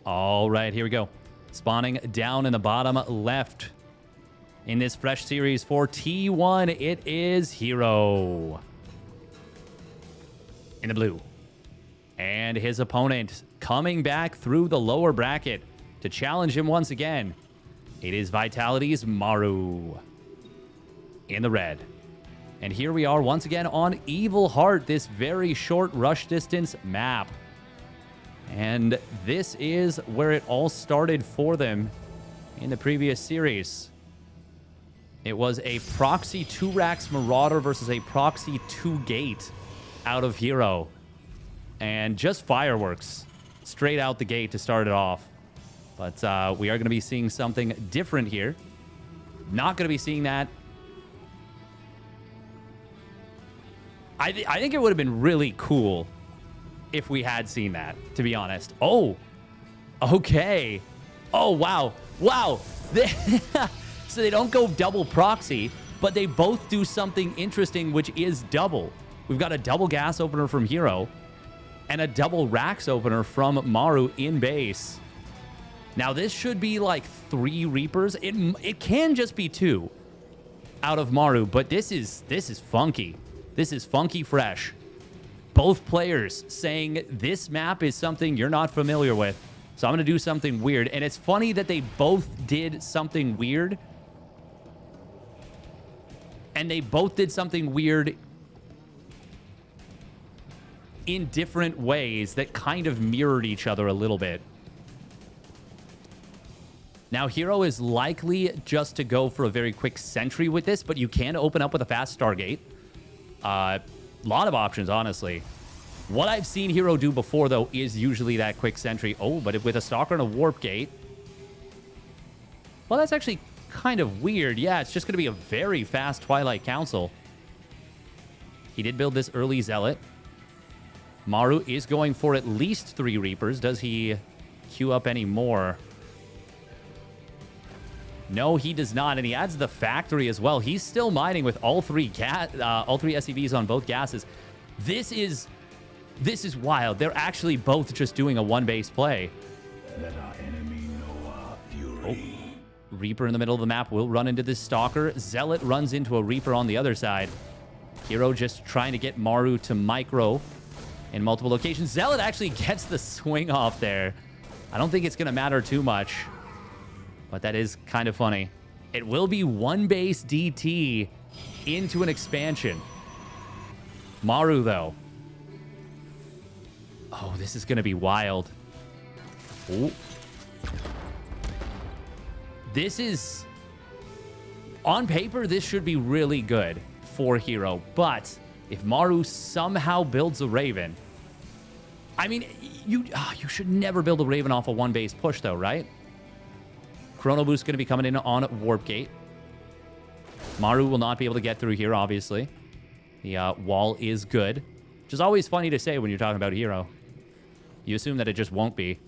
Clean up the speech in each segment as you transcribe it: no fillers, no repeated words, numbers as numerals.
All right, here we go. Spawning down in the bottom left in this fresh series for T1, it is hero in the blue. And his opponent coming back through the lower bracket to challenge him once again. It is Vitality's Maru in the red. And here we are once again on Evil Heart, this very short rush distance map. And this is where it all started for them in the previous series. It was a proxy 2-Rax Marauder versus a proxy 2-Gate out of hero. And just fireworks straight out the gate to start it off. But we are going to be seeing something different here. Not going to be seeing that. I think it would have been really cool if we had seen that, to be honest. Oh, okay. Oh, wow. Wow. So they don't go double proxy, but they both do something interesting, which is double. We've got a double gas opener from hero and a double Rax opener from Maru in base. Now, this should be like 3 Reapers. It can just be 2 out of Maru, but this is funky. This is funky fresh. Both players saying this map is something you're not familiar with, so I'm going to do something weird. And it's funny that they both did something weird. And they both did something weird in different ways that kind of mirrored each other a little bit. Now, hero is likely just to go for a very quick sentry with this, but you can open up with a fast Stargate. Lot of options, honestly. What I've seen hero do before, though, is usually that quick sentry. Oh, but with a Stalker and a Warp Gate. Well, that's actually kind of weird. Yeah, it's just going to be a very fast Twilight Council. He did build this early Zealot. Maru is going for at least 3 Reapers. Does he queue up any more? No, he does not, and he adds the factory as well. He's still mining with all 3 SCVs on both gases. This is wild. They're actually both just doing a 1-base play. Let our enemy know our fury. Oh. Reaper in the middle of the map will run into this Stalker. Zealot runs into a Reaper on the other side. Hero just trying to get Maru to micro in multiple locations. Zealot actually gets the swing off there. I don't think it's going to matter too much. But that is kind of funny. It will be 1-base DT into an expansion. Maru, though. Oh, this is going to be wild. Oh. This is... On paper, this should be really good for hero. But if Maru somehow builds a Raven... I mean, you should never build a Raven off a 1-base push, though, right? Chrono Boost going to be coming in on Warp Gate. Maru will not be able to get through here, obviously. The wall is good, which is always funny to say when you're talking about hero. You assume that it just won't be.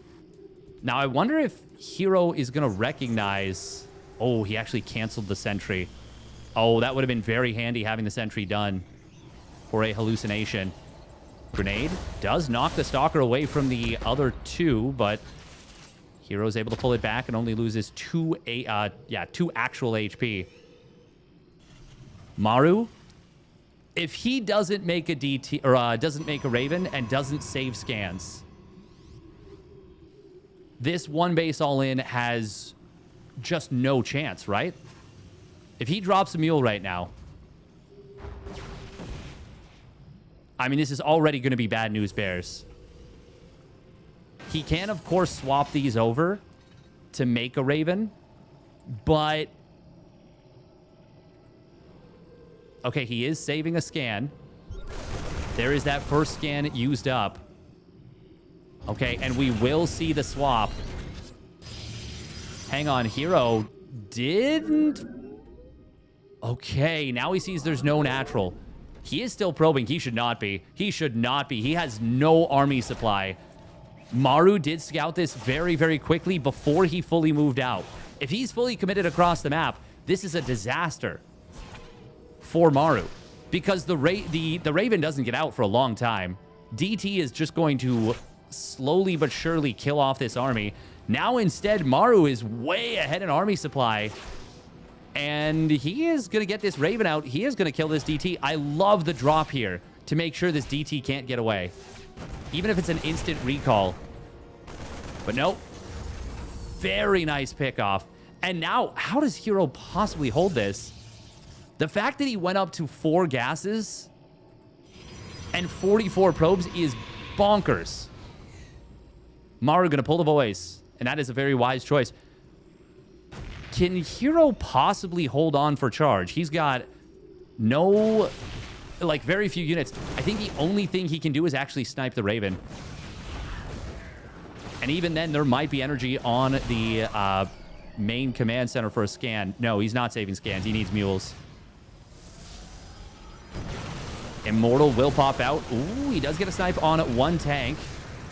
Now, I wonder if hero is going to recognize... Oh, he actually canceled the sentry. Oh, that would have been very handy having the sentry done for a hallucination. Grenade does knock the Stalker away from the other 2, but... Hero's able to pull it back and only loses 2 actual HP. Maru, if he doesn't make a DT or doesn't make a Raven and doesn't save scans, this 1-base all-in has just no chance, right? If he drops a mule right now, I mean, this is already going to be bad news bears. He can, of course, swap these over to make a Raven, but... Okay, he is saving a scan. There is that first scan used up. Okay, and we will see the swap. Hang on, hero didn't... Okay, now he sees there's no natural. He is still probing. He should not be. He should not be. He has no army supply. Maru did scout this very, very quickly before he fully moved out. If he's fully committed across the map, this is a disaster for Maru because the Raven doesn't get out for a long time. DT is just going to slowly but surely kill off this army. Now instead, Maru is way ahead in army supply. And he is going to get this Raven out. He is going to kill this DT. I love the drop here to make sure this DT can't get away. Even if it's an instant recall. But nope. Very nice pickoff. And now, how does hero possibly hold this? The fact that he went up to 4 gases and 44 probes is bonkers. Maru going to pull the boys. And that is a very wise choice. Can hero possibly hold on for charge? He's got no, like, very few units. I think the only thing he can do is actually snipe the Raven. And even then, there might be energy on the main command center for a scan. No, he's not saving scans. He needs mules. Immortal will pop out. Ooh, he does get a snipe on 1 tank.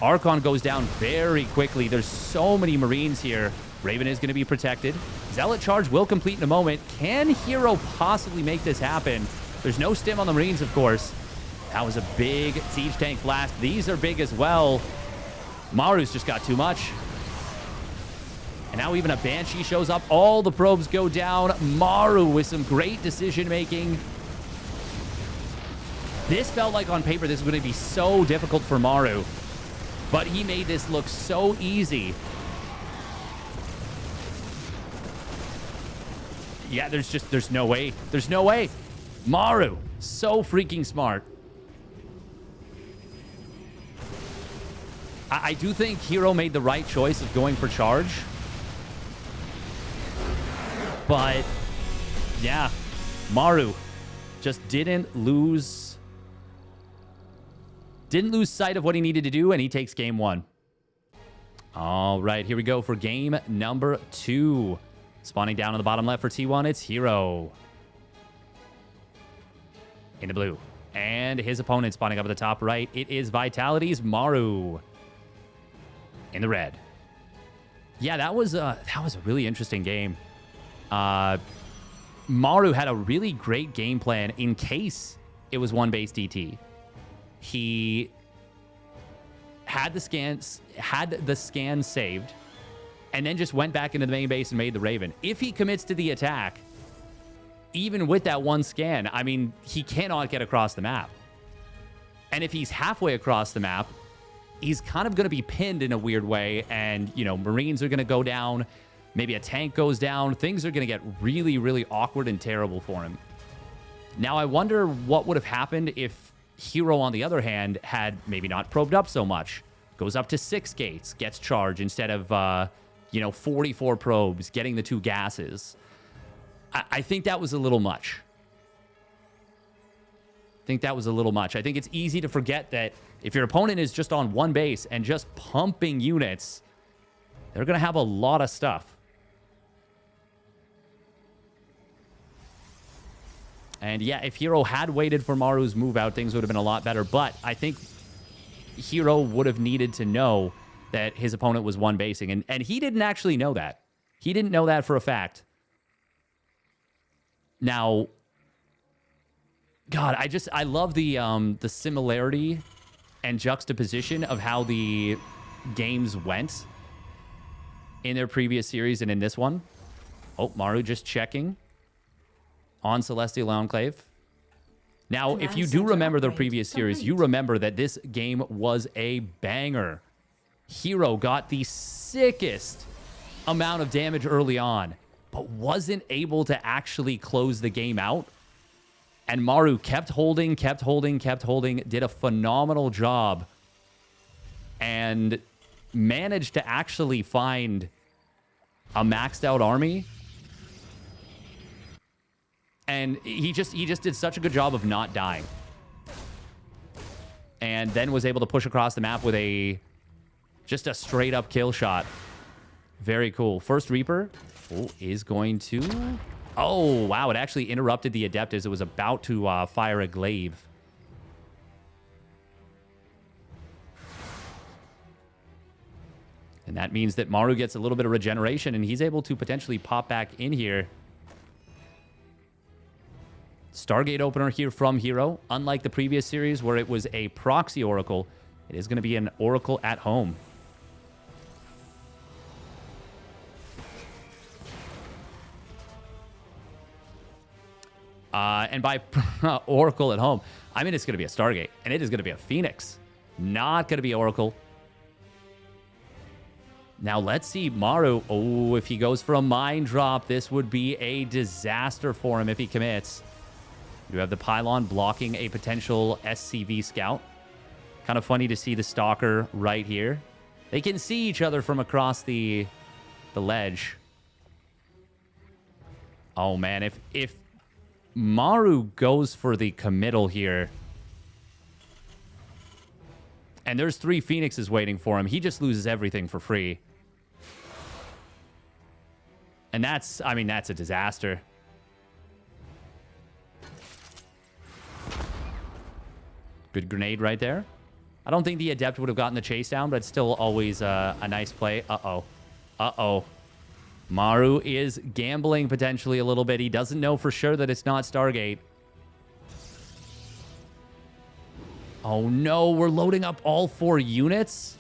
Archon goes down very quickly. There's so many Marines here. Raven is going to be protected. Zealot charge will complete in a moment. Can hero possibly make this happen? There's no stim on the Marines, of course. That was a big siege tank blast. These are big as well. Maru's just got too much. And now even a Banshee shows up. All the probes go down. Maru with some great decision-making. This felt like on paper this was going to be so difficult for Maru. But he made this look so easy. Yeah, there's no way. There's no way. Maru, so freaking smart. I do think hero made the right choice of going for charge. But, yeah, Maru just didn't lose sight of what he needed to do, and he takes game 1. All right, here we go for game number 2. Spawning down on the bottom left for T1, it's hero. In the blue. And his opponent spawning up at the top right, it is Vitality's Maru. In the red. Yeah, that was a really interesting game. Maru had a really great game plan in case it was 1 base DT. He had the scan saved, and then just went back into the main base and made the Raven. If he commits to the attack, even with that 1 scan, I mean, he cannot get across the map. And if he's halfway across the map, he's kind of going to be pinned in a weird way, and, you know, Marines are going to go down, maybe a tank goes down, things are going to get really, really awkward and terrible for him. Now, I wonder what would have happened if hero, on the other hand, had maybe not probed up so much. Goes up to 6 gates, gets charge instead of, 44 probes, getting the 2 gases. I think that was a little much. I think it's easy to forget that if your opponent is just on 1 base and just pumping units, they're going to have a lot of stuff. And yeah, if hero had waited for Maru's move out, things would have been a lot better. But I think hero would have needed to know that his opponent was 1 basing. And he didn't actually know that. He didn't know that for a fact. Now, God, I love the similarity and juxtaposition of how the games went in their previous series and in this one. Oh, Maru just checking on Celestial Enclave. Now, if you do remember the previous series, you remember that this game was a banger. Hero got the sickest amount of damage early on, but wasn't able to actually close the game out. And Maru kept holding, did a phenomenal job, and managed to actually find a maxed out army. And he just did such a good job of not dying. And then was able to push across the map with just a straight up kill shot. Very cool. First Reaper is going to... Oh, wow. It actually interrupted the Adept as it was about to fire a glaive. And that means that Maru gets a little bit of regeneration, and he's able to potentially pop back in here. Stargate opener here from hero. Unlike the previous series where it was a proxy oracle, It is going to be an Oracle at home. And by Oracle at home, I mean it's going to be a Stargate, and it is going to be a Phoenix. Not going to be Oracle. Now, let's see Maru. Oh, if he goes for a mine drop, this would be a disaster for him if he commits. You have the pylon blocking a potential SCV scout. Kind of funny to see the stalker right here. They can see each other from across the ledge. Oh, man. If Maru goes for the committal here, and there's 3 Phoenixes waiting for him, he just loses everything for free. And that's, I mean, that's a disaster. Good grenade right there. I don't think the Adept would have gotten the chase down, but it's still always a nice play. Uh-oh. Uh-oh. Maru is gambling potentially a little bit. He doesn't know for sure that it's not Stargate. Oh, no. We're loading up all 4 units.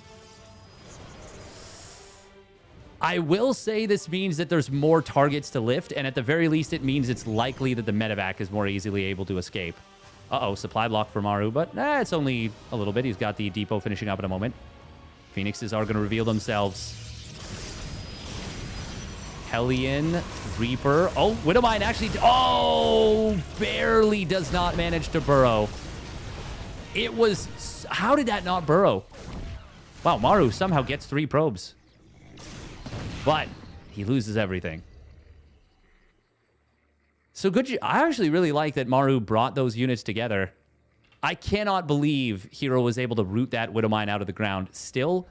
I will say this means that there's more targets to lift, and at the very least, it means it's likely that the medevac is more easily able to escape. Uh-oh, supply block for Maru, but it's only a little bit. He's got the depot finishing up in a moment. Phoenixes are going to reveal themselves. Hellion, Reaper. Oh, Widowmine actually... Oh, barely does not manage to burrow. It was... How did that not burrow? Wow, Maru somehow gets 3 probes. But he loses everything. So good. I actually really like that Maru brought those units together. I cannot believe hero was able to root that Widowmine out of the ground. Still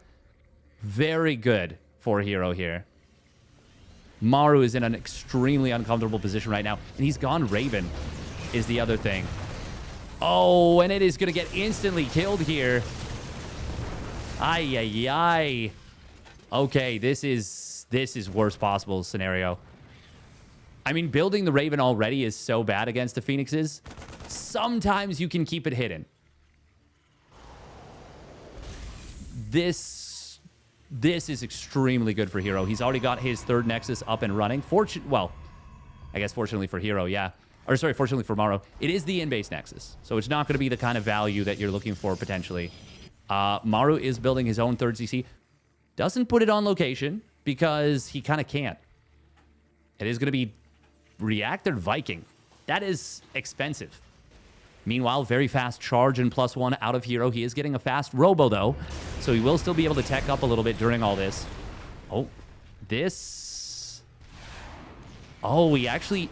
very good for hero here. Maru is in an extremely uncomfortable position right now. And he's gone Raven is the other thing. Oh, and it is going to get instantly killed here. Ay, ay, ay. Okay, this is worst possible scenario. I mean, building the Raven already is so bad against the Phoenixes. Sometimes you can keep it hidden. This is extremely good for hero. He's already got his 3rd Nexus up and running. Well, I guess fortunately for hero, yeah. Or sorry, fortunately for Maru. It is the in-base Nexus, so it's not going to be the kind of value that you're looking for potentially. Maru is building his own 3rd CC. Doesn't put it on location because he kind of can't. It is going to be Reactor Viking. That is expensive. Meanwhile, very fast charge and +1 out of hero. He is getting a fast robo, though, so he will still be able to tech up a little bit during all this. Oh, this... Oh, he actually...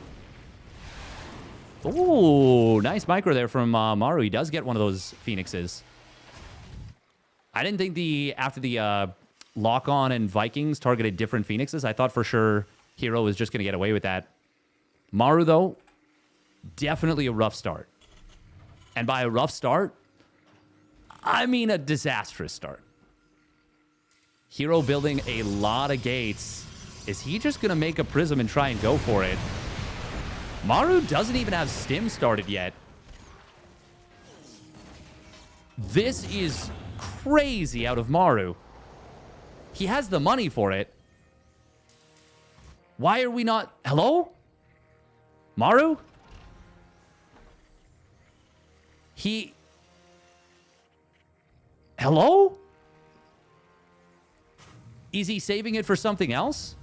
Oh, nice micro there from Maru. He does get one of those Phoenixes. I didn't think after the lock-on and Vikings targeted different Phoenixes. I thought for sure hero was just going to get away with that. Maru, though, definitely a rough start. And by a rough start, I mean a disastrous start. Hero building a lot of gates. Is he just going to make a Prism and try and go for it? Maru doesn't even have Stim started yet. This is crazy out of Maru. He has the money for it. Why are we not... Hello? Maru? Hello? Is he saving it for something else?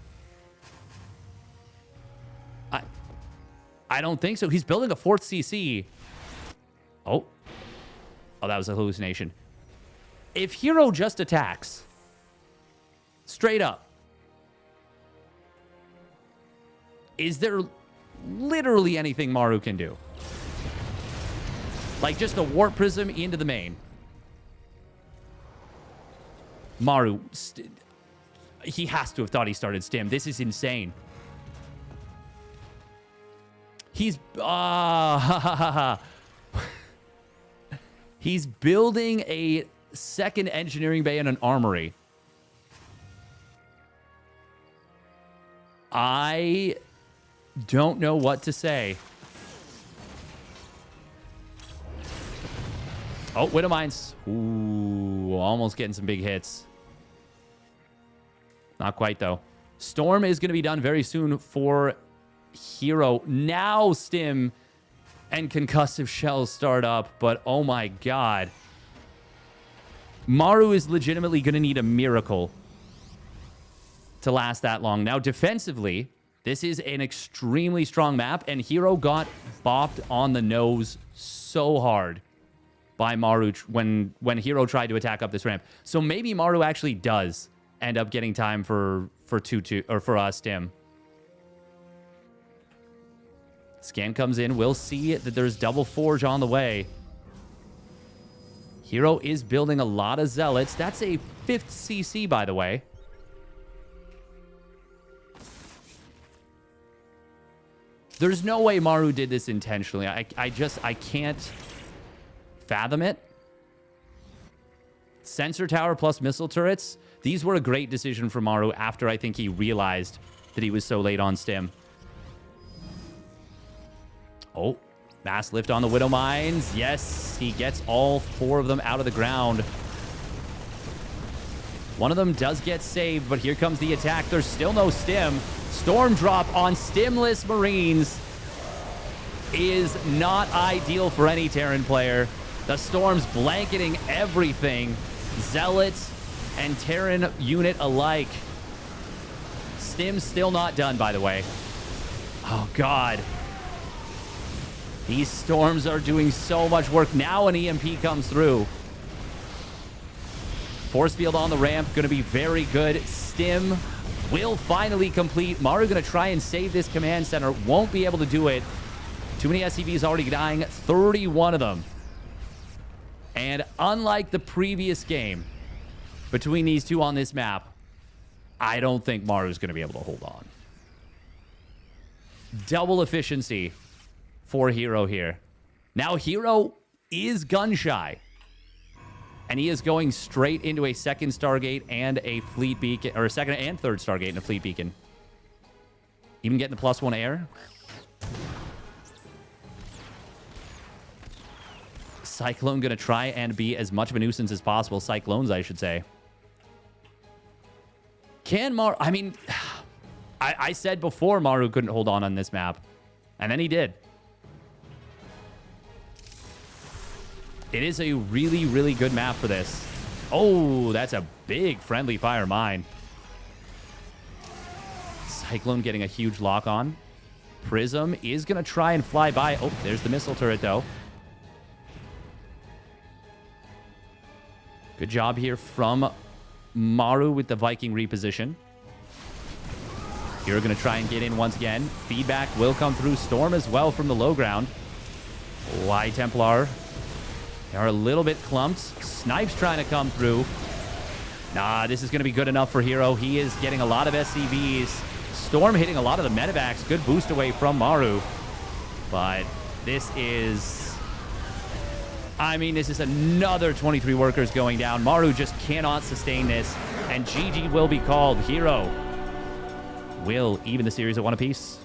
I don't think so. He's building a 4th CC. Oh, that was a hallucination. If hero just attacks, straight up, is there literally anything Maru can do? Like just a Warp Prism into the main. Maru, he has to have thought he started Stim. This is insane. He's... He's building a 2nd engineering bay and an armory. I don't know what to say. Oh, Widow Mines. Ooh, almost getting some big hits. Not quite, though. Storm is going to be done very soon for hero. Now Stim and Concussive Shells start up, but oh my god. Maru is legitimately going to need a miracle to last that long. Now, defensively, this is an extremely strong map, and hero got bopped on the nose so hard by Maru when hero tried to attack up this ramp. So maybe Maru actually does end up getting time for 2-2 or for Stim. Scan comes in. We'll see that there's double Forge on the way. Hero is building a lot of Zealots. That's a 5th CC, by the way. There's no way Maru did this intentionally. I can't fathom it. Sensor tower plus missile turrets. These were a great decision for Maru after I think he realized that he was so late on Stim. Oh, mass lift on the Widow Mines. Yes, he gets all 4 of them out of the ground. One of them does get saved, but here comes the attack. There's still no Stim. Storm drop on Stimless Marines is not ideal for any Terran player. The Storm's blanketing everything. Zealots and Terran unit alike. Stim's still not done, by the way. Oh, God. These Storms are doing so much work. Now an EMP comes through. Force field on the ramp. Going to be very good. Stim will finally complete. Maru going to try and save this command center. Won't be able to do it. Too many SCVs already dying. 31 of them. And unlike the previous game between these two on this map, I don't think Maru's going to be able to hold on. Double efficiency for hero here. Now hero is gun shy. And he is going straight into a 2nd Stargate and a fleet beacon, or a 2nd and 3rd Stargate and a fleet beacon. Even getting the +1 air. Cyclone going to try and be as much of a nuisance as possible. Cyclones, I should say. Can Maru... I mean, I said before Maru couldn't hold on this map. And then he did. It is a really, really good map for this. Oh, that's a big friendly fire mine. Cyclone getting a huge lock on. Prism is going to try and fly by. Oh, there's the missile turret, though. Good job here from Maru with the Viking reposition. You're going to try and get in once again. Feedback will come through. Storm as well from the low ground. Y Templar. They are a little bit clumped. Snipes trying to come through. Nah, this is going to be good enough for hero. He is getting a lot of SCVs. Storm hitting a lot of the medevacs. Good boost away from Maru. But this is... I mean, this is another 23 workers going down. Maru just cannot sustain this. And GG will be called. Hero will even the series at 1 apiece.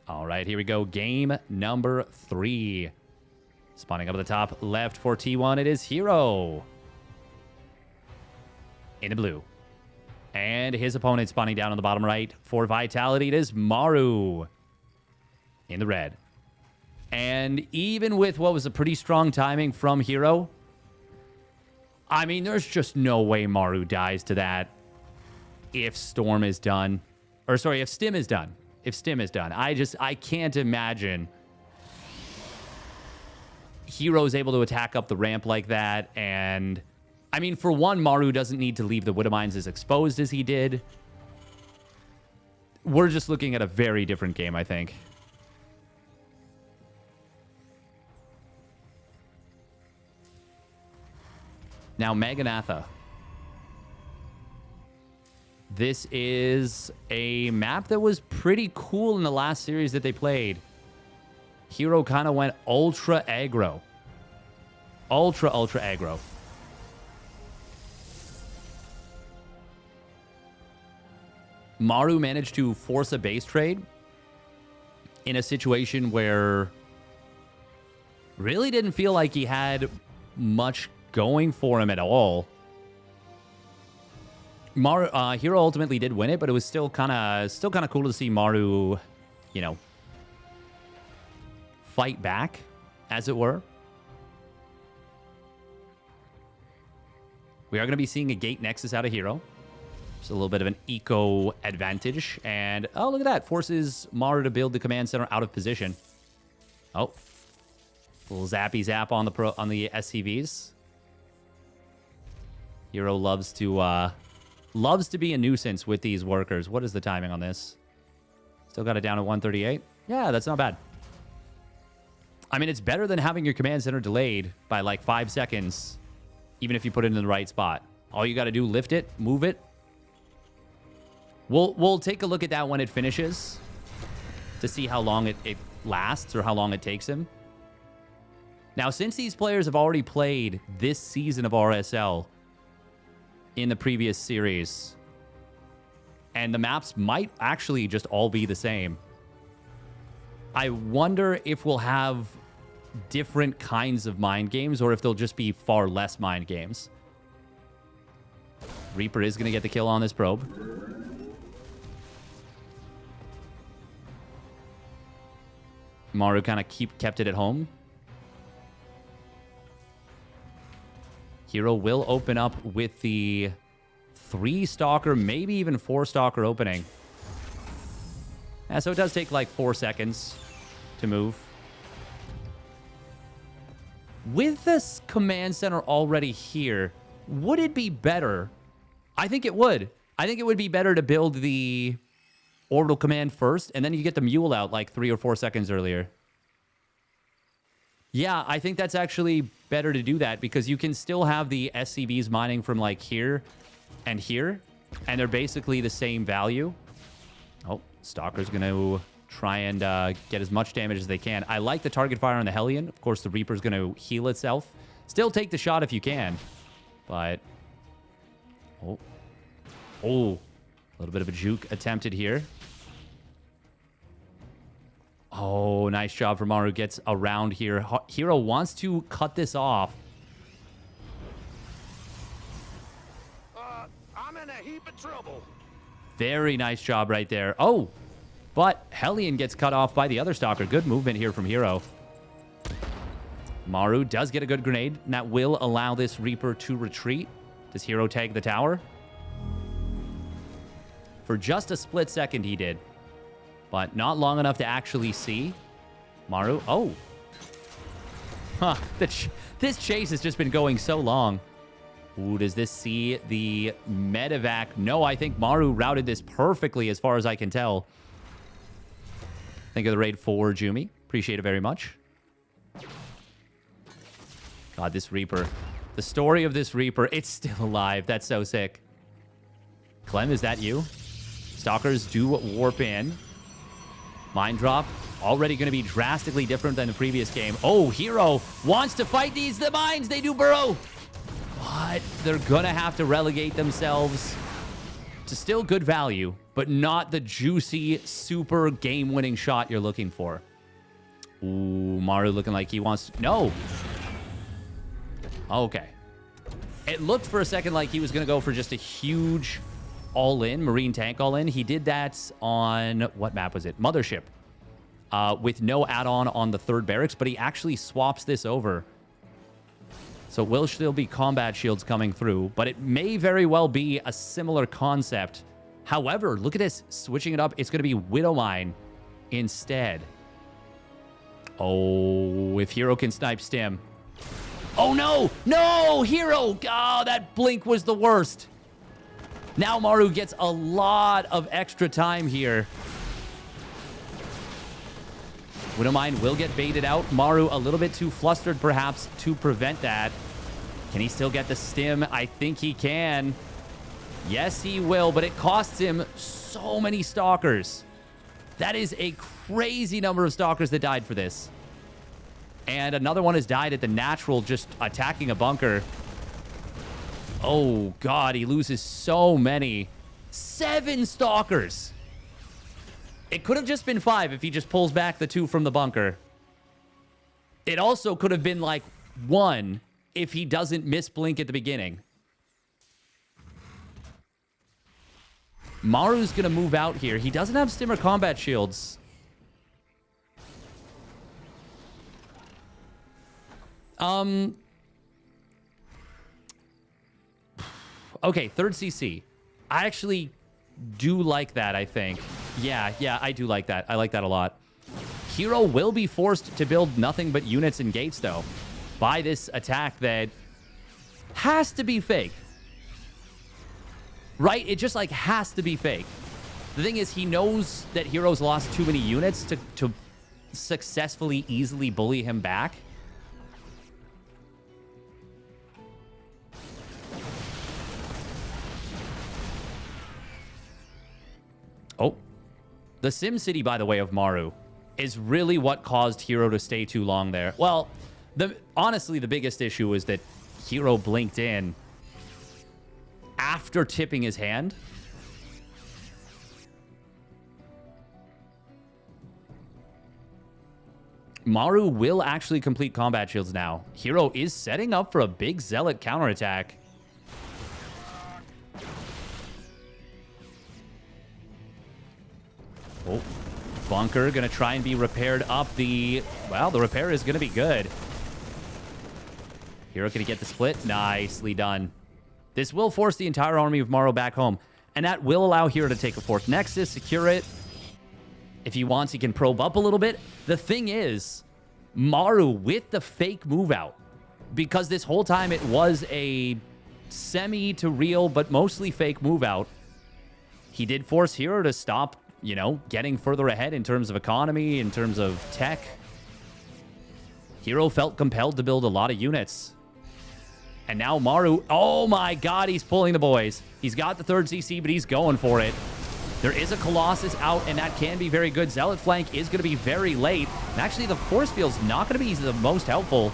All right, here we go. Game number 3. Spawning up at the top left for T1, it is hero. In the blue. And his opponent spawning down on the bottom right. For Vitality, it is Maru. In the red. And even with what was a pretty strong timing from hero, I mean, there's just no way Maru dies to that if Storm is done. Or sorry, if Stim is done. If Stim is done. I can't imagine Hero's able to attack up the ramp like that. And I mean, for one, Maru doesn't need to leave the Widow Mines as exposed as he did. We're just looking at a very different game, I think. Now, Maganatha. This is a map that was pretty cool in the last series that they played. Hero kind of went ultra aggro. Ultra aggro. Maru managed to force a base trade in a situation where Really didn't feel like he had much going for him at all. Hero ultimately did win it, but it was still kind of cool to see Maru, you know, fight back, as it were. We are going to be seeing a Gate Nexus out of Hero. Just a little bit of an eco advantage. And, oh, look at that. Forces Maru to build the command center out of position. Oh. Little zappy zap on the SCVs. Hero loves to be a nuisance with these workers. What is the timing on this? Still got it down to 138. Yeah, that's not bad. I mean, it's better than having your command center delayed by like 5 seconds, even if you put it in the right spot. All you got to do, lift it, move it. We'll take a look at that when it finishes to see how long it lasts or how long it takes him. Now, since these players have already played this season of RSL in the previous series, and the maps might actually just all be the same, I wonder if we'll have different kinds of mind games or if they'll just be far less mind games. Reaper is going to get the kill on this probe. Maru kind of kept it at home. Hero will open up with the 3-stalker, maybe even 4-stalker opening. Yeah, so it does take like 4 seconds to move. With this command center already here, would it be better? I think it would. I think it would be better to build the orbital command first, and then you get the mule out like 3 or 4 seconds earlier. Yeah, I think that's actually better to do that because you can still have the SCVs mining from like here, and they're basically the same value. Oh, Stalker's going to try and get as much damage as they can. I like the target fire on the Hellion. Of course, the Reaper's going to heal itself. Still take the shot if you can, but... Oh, a little bit of a juke attempted here. Oh, nice job for Maru. Gets around here. Hero wants to cut this off. I'm in a heap of trouble. Very nice job right there. Oh, but Hellion gets cut off by the other Stalker. Good movement here from Hero. Maru does get a good grenade, and that will allow this Reaper to retreat. Does Hero tag the tower? For just a split second, he did. But not long enough to actually see. Maru, oh. Huh, this chase has just been going so long. Ooh, does this see the medevac? No, I think Maru routed this perfectly as far as I can tell. Think of the raid for Jumi. Appreciate it very much. God, this Reaper. The story of this Reaper, it's still alive. That's so sick. Clem, is that you? Stalkers do warp in. Mind drop, already going to be drastically different than the previous game. Oh, Hero wants to fight the mines. They do burrow. But they're going to have to relegate themselves to still good value, but not the juicy, super game-winning shot you're looking for. Ooh, Maru looking like he wants to... No. Okay. It looked for a second like he was going to go for just a huge... all-in, Marine tank all-in. He did that on, what map was it? Mothership. With no add-on on the 3rd barracks, but he actually swaps this over. So will still be combat shields coming through, but it may very well be a similar concept. However, look at this. Switching it up, it's going to be Widowmine instead. Oh, if Hero can snipe Stim. Oh, no! No! Hero! Oh, that blink was the worst. Now Maru gets a lot of extra time here. Widowmine will get baited out. Maru a little bit too flustered, perhaps, to prevent that. Can he still get the stim? I think he can. Yes, he will, but it costs him so many Stalkers. That is a crazy number of Stalkers that died for this. And another one has died at the natural, just attacking a bunker. Oh, God, he loses so many. 7 Stalkers. It could have just been 5 if he just pulls back the 2 from the bunker. It also could have been like 1 if he doesn't miss blink at the beginning. Maru's going to move out here. He doesn't have Stimmer combat shields. Okay, third CC. I actually do like that, I think. Yeah, I do like that. I like that a lot. Hero will be forced to build nothing but units and gates, though, by this attack that has to be fake. Right? It just, like, has to be fake. The thing is, he knows that Hero's lost too many units to successfully, easily bully him back. Oh. The SimCity, by the way, of Maru is really what caused Hero to stay too long there. Well, honestly, the biggest issue is that Hero blinked in after tipping his hand. Maru will actually complete combat shields now. Hero is setting up for a big Zealot counterattack. Oh, bunker gonna try and be repaired up. Well, the repair is gonna be good. Hero gonna get the split. Nicely done. This will force the entire army of Maru back home, and that will allow Hero to take a 4th Nexus, secure it. If he wants, he can probe up a little bit. The thing is, Maru with the fake move out, because this whole time it was a semi to real, but mostly fake move out, he did force Hero to stop, you know, getting further ahead in terms of economy, in terms of tech. Hero felt compelled to build a lot of units. And now Maru, oh my god, he's pulling the boys. He's got the 3rd CC, but he's going for it. There is a Colossus out, and that can be very good. Zealot flank is going to be very late. And actually, the force field's not going to be the most helpful.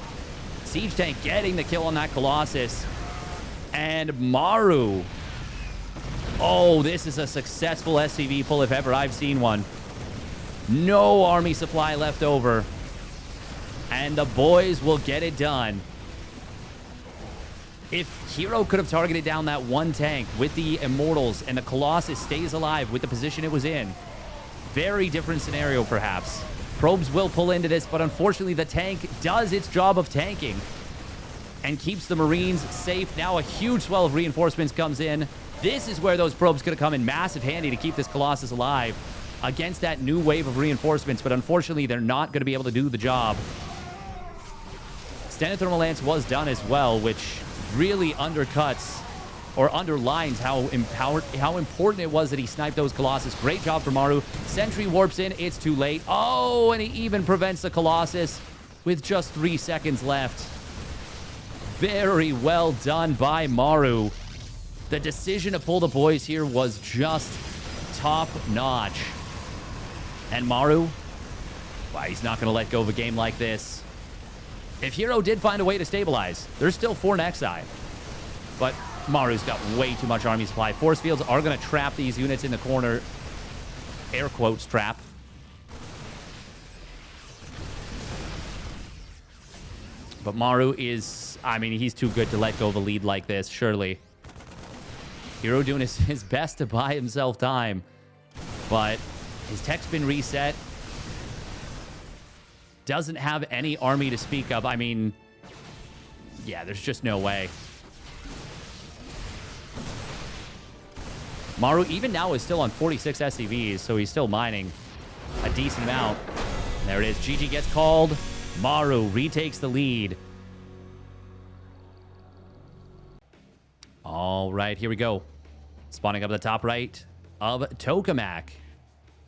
Siege tank getting the kill on that Colossus. And Maru. Oh, this is a successful SCV pull if ever I've seen one. No army supply left over. And the boys will get it done. If Hero could have targeted down that 1 tank with the Immortals and the Colossus stays alive with the position it was in, very different scenario perhaps. Probes will pull into this, but unfortunately the tank does its job of tanking and keeps the Marines safe. Now a huge swell of reinforcements comes in. This is where those probes could have come in massive handy to keep this Colossus alive against that new wave of reinforcements, but unfortunately they're not going to be able to do the job. Standard Thermal Lance was done as well, which really undercuts or underlines how important it was that he sniped those Colossus. Great job for Maru. Sentry warps in. It's too late. Oh, and he even prevents the Colossus with just 3 seconds left. Very well done by Maru. The decision to pull the boys here was just top-notch. And Maru, wow, he's not going to let go of a game like this. If Hero did find a way to stabilize, there's still 4 Nexi. But Maru's got way too much army supply. Force fields are going to trap these units in the corner. Air quotes, trap. But Maru is, I mean, he's too good to let go of a lead like this, surely. Hero doing his best to buy himself time. But his tech's been reset. Doesn't have any army to speak of. I mean, yeah, there's just no way. Maru, even now, is still on 46 SCVs, so he's still mining a decent amount. And there it is. GG gets called. Maru retakes the lead. All right, here we go. Spawning up at the top right of Tokamak.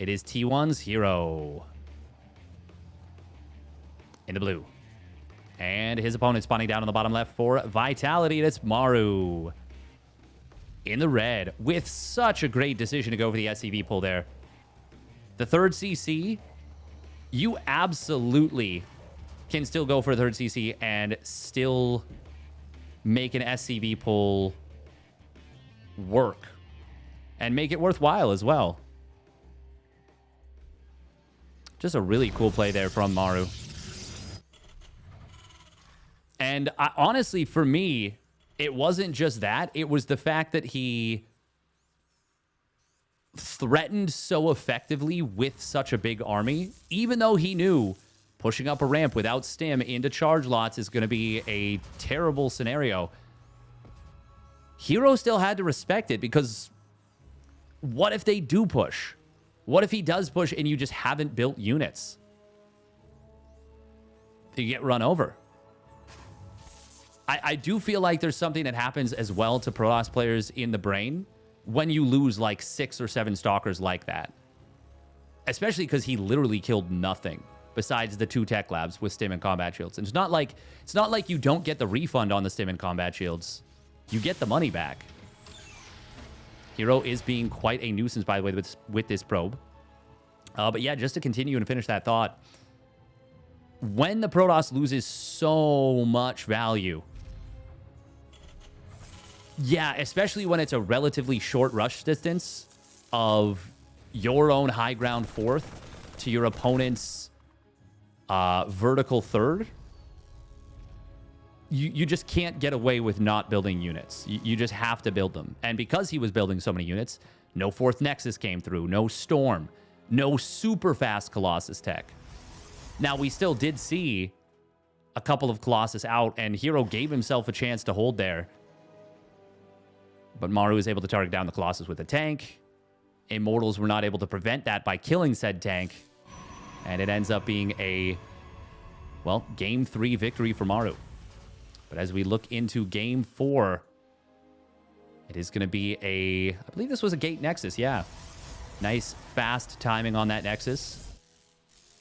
It is T1's Hero. In the blue. And his opponent spawning down on the bottom left for Vitality. That's Maru. In the red, with such a great decision to go for the SCV pull there. The 3rd CC, you absolutely can still go for a 3rd CC and still make an SCV pull work. And make it worthwhile as well. Just a really cool play there from Maru. And honestly, for me, it wasn't just that. It was the fact that he threatened so effectively with such a big army, even though he knew pushing up a ramp without stim into charge lots is going to be a terrible scenario. Hero still had to respect it, because what if they do push? What if he does push and you just haven't built units? You get run over. I do feel like there's something that happens as well to Protoss players in the brain when you lose like 6 or 7 stalkers like that. Especially because he literally killed nothing besides the 2 tech labs with stim and combat shields. And it's not like you don't get the refund on the stim and combat shields. You get the money back. Hero is being quite a nuisance, by the way, with this probe. But yeah, just to continue and finish that thought, when the Protoss loses so much value, yeah, especially when it's a relatively short rush distance of your own high ground 4th to your opponent's vertical 3rd, you just can't get away with not building units. You just have to build them. And because he was building so many units, no 4th Nexus came through, no Storm, no super fast Colossus tech. Now, we still did see a couple of Colossus out, and Hero gave himself a chance to hold there. But Maru was able to target down the Colossus with a tank. Immortals were not able to prevent that by killing said tank. And it ends up being a, well, Game 3 victory for Maru. But as we look into Game 4, it is going to be a, I believe this was a Gate Nexus, yeah. Nice, fast timing on that Nexus.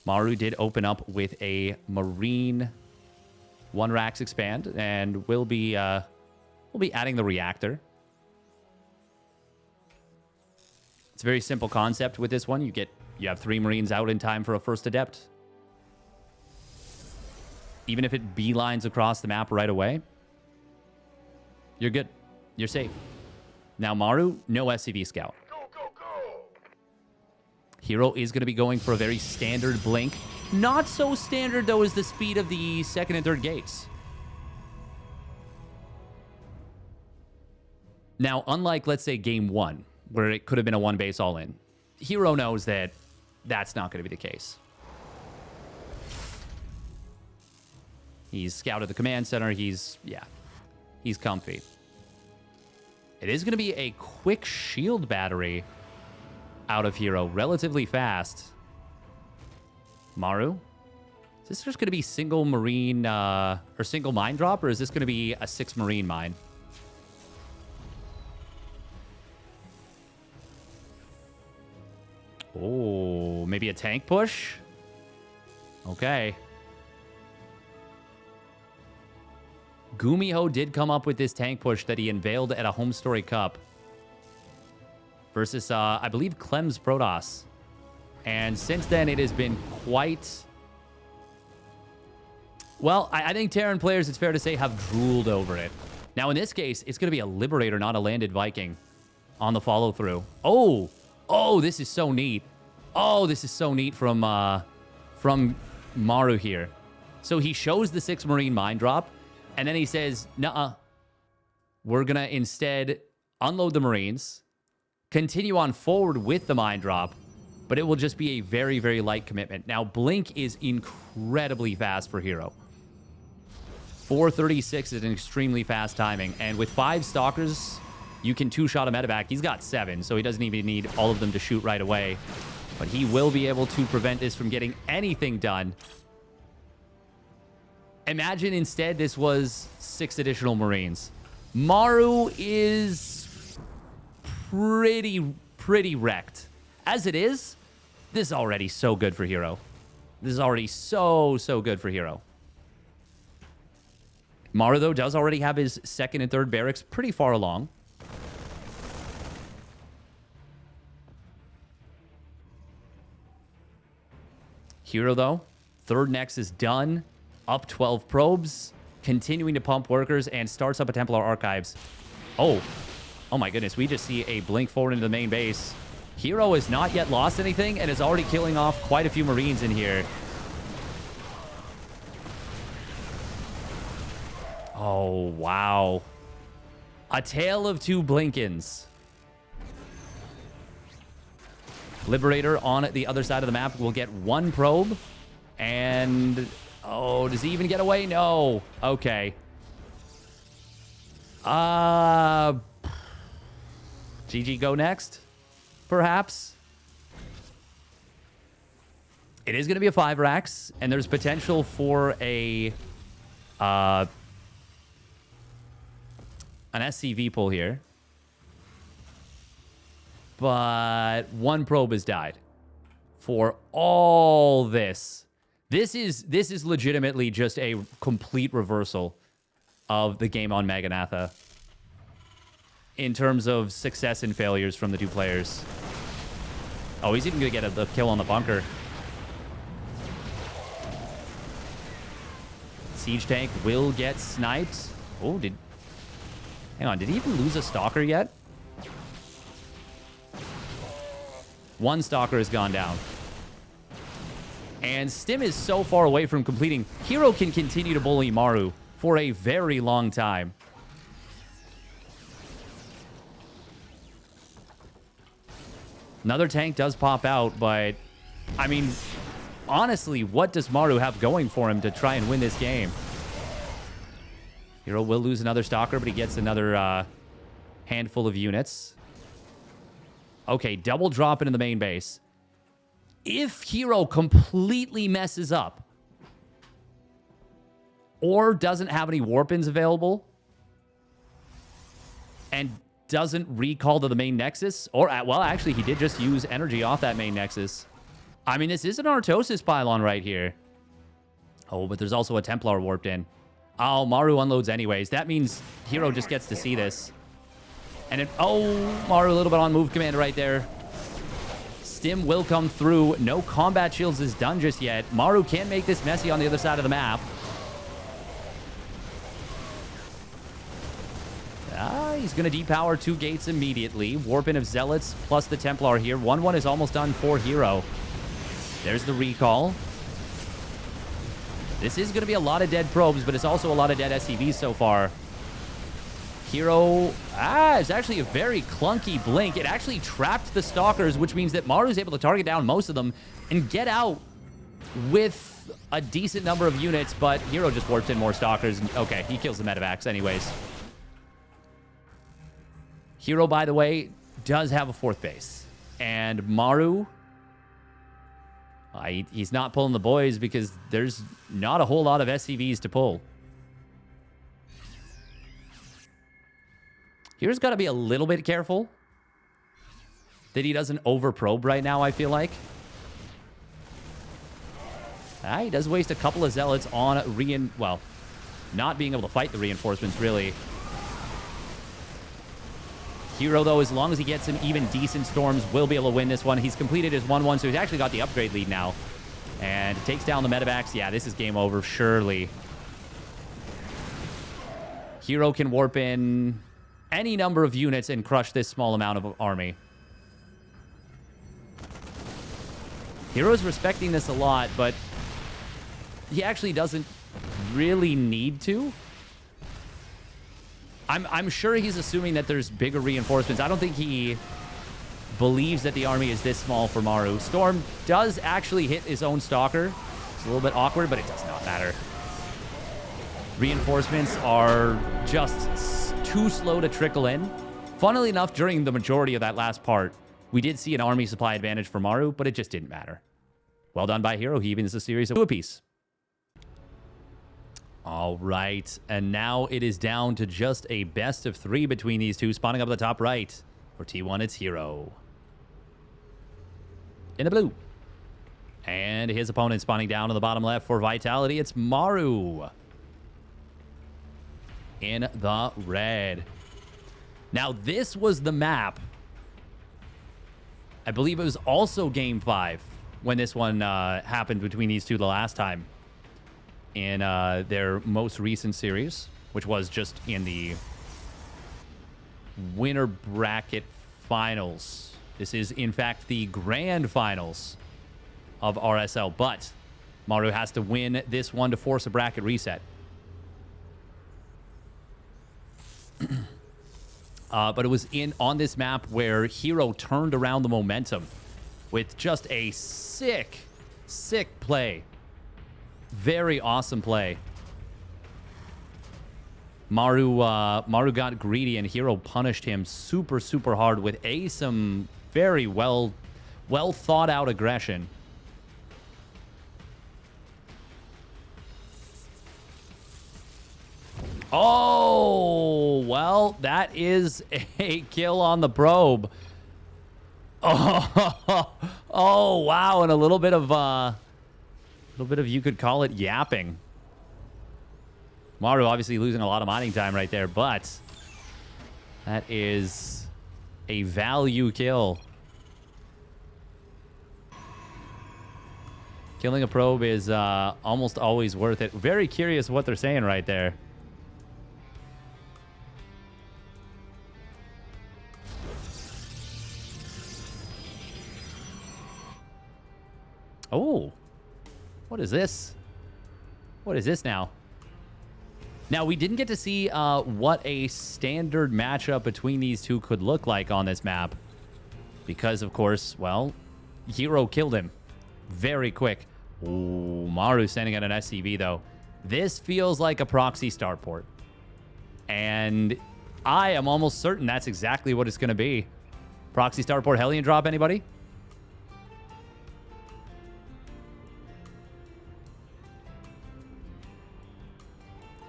Maru did open up with a Marine 1 Rax expand, and we'll be adding the reactor. It's a very simple concept with this one. You have 3 Marines out in time for a first Adept. Even if it beelines across the map right away, you're good. You're safe. Now, Maru, no SCV Scout. Hero is going to be going for a very standard blink. Not so standard, though, as the speed of the 2nd and 3rd gates. Now, unlike, let's say, Game 1, where it could have been a 1 base all-in, Hero knows that that's not going to be the case. He's scouted the command center. He's comfy. It is going to be a quick shield battery out of Hero, relatively fast. Maru, is this just going to be single Marine or single mine drop, or is this going to be a 6 Marine mine? Oh, maybe a tank push? Okay. Gumiho did come up with this tank push that he unveiled at a Home Story Cup versus, I believe, Clem's Protoss. And since then, it has been quite... Well, I think Terran players, it's fair to say, have drooled over it. Now, in this case, it's going to be a Liberator, not a landed Viking on the follow-through. Oh, this is so neat. Oh, this is so neat from Maru here. So he shows the 6 Marine mine drop, and then he says, nuh-uh. We're going to instead unload the Marines, continue on forward with the mine drop, but it will just be a very, very light commitment. Now, Blink is incredibly fast for Hero. 436 is an extremely fast timing, and with 5 Stalkers, you can 2-shot a medevac. He's got 7, so he doesn't even need all of them to shoot right away. But he will be able to prevent this from getting anything done. Imagine instead this was 6 additional Marines. Maru is pretty wrecked. As it is, this is already so good for Hero. This is already so good for Hero. Maru, though, does already have his 2nd and 3rd barracks pretty far along. Hero, though, 3rd Nexus done. Up 12 probes, continuing to pump workers, and starts up a Templar Archives. Oh my goodness, we just see a blink forward into the main base. Hero has not yet lost anything and is already killing off quite a few Marines in here. Oh, wow. A tale of two Blinkins. Liberator on the other side of the map will get one probe. And... oh, does he even get away? No. Okay. GG go next? Perhaps? It is going to be a 5-Rax, and there's potential for an SCV pull here. But one probe has died for all this. This is legitimately just a complete reversal of the game on Maganatha in terms of success and failures from the two players. Oh, he's even going to get the kill on the bunker. Siege tank will get sniped. Oh, hang on, did he even lose a stalker yet? One stalker has gone down. And Stim is so far away from completing. Hero can continue to bully Maru for a very long time. Another tank does pop out, but I mean, honestly, what does Maru have going for him to try and win this game? Hero will lose another stalker, but he gets another handful of units. Okay, double drop into the main base. If Hero completely messes up or doesn't have any warp-ins available and doesn't recall to the main nexus, or, well, actually, he did just use energy off that main nexus. I mean, this is an Artosis pylon right here. Oh, but there's also a Templar warped in. Oh, Maru unloads anyways. That means Hero just gets to see this. And it, oh, Maru a little bit on move command right there. Stim will come through. No combat shields is done just yet. Maru can make this messy on the other side of the map. He's going to depower 2 gates immediately. Warp in of Zealots plus the Templar here. 1-1 is almost done for Hero. There's the recall. This is going to be a lot of dead probes, but it's also a lot of dead SCVs so far. Hero, it's actually a very clunky blink. It actually trapped the Stalkers, which means that Maru's able to target down most of them and get out with a decent number of units, but Hero just warps in more Stalkers. Okay, he kills the Medivacs anyways. Hero, by the way, does have a 4th base. And Maru, he's not pulling the boys because there's not a whole lot of SCVs to pull. Hero's got to be a little bit careful that he doesn't over-probe right now, I feel like. He does waste a couple of Zealots on well, not being able to fight the reinforcements, really. Hero, though, as long as he gets some even decent storms, will be able to win this one. He's completed his 1-1, so he's actually got the upgrade lead now. And takes down the Medivacs. Yeah, this is game over, surely. Hero can warp in any number of units and crush this small amount of army. Hero's respecting this a lot, but he actually doesn't really need to. I'm sure he's assuming that there's bigger reinforcements. I don't think he believes that the army is this small for Maru. Storm does actually hit his own Stalker. It's a little bit awkward, but it does not matter. Reinforcements are just too slow to trickle in. Funnily enough, during the majority of that last part, we did see an army supply advantage for Maru, but it just didn't matter. Well done by Hero. He evens the series of 2 apiece. All right, and now it is down to just a best of 3 between these two. Spawning up at the top right. For T1, it's Hero. In the blue. And his opponent spawning down to the bottom left for Vitality. It's Maru. In the red. Now, this was the map. I believe it was also Game 5 when this one happened between these two the last time. In their most recent series, which was just in the winner bracket finals. This is, in fact, the grand finals of RSL, but Maru has to win this one to force a bracket reset. But it was on this map where hero turned around the momentum with just a sick play. Very awesome play. Maru got greedy and hero punished him super hard with some very well thought out aggression. Oh, well, that is a kill on the probe. Oh, wow, and a little bit of you could call it yapping. Maru obviously losing a lot of mining time right there, but that is a value kill. Killing a probe is almost always worth it. Very curious what they're saying right there. Oh, what is this? What is this now? Now, we didn't get to see what a standard matchup between these two could look like on this map. Because, of course, well, hero killed him very quick. Ooh, Maru standing at an SCV, though. This feels like a proxy starport. And I am almost certain that's exactly what it's going to be. Proxy starport Hellion drop, anybody?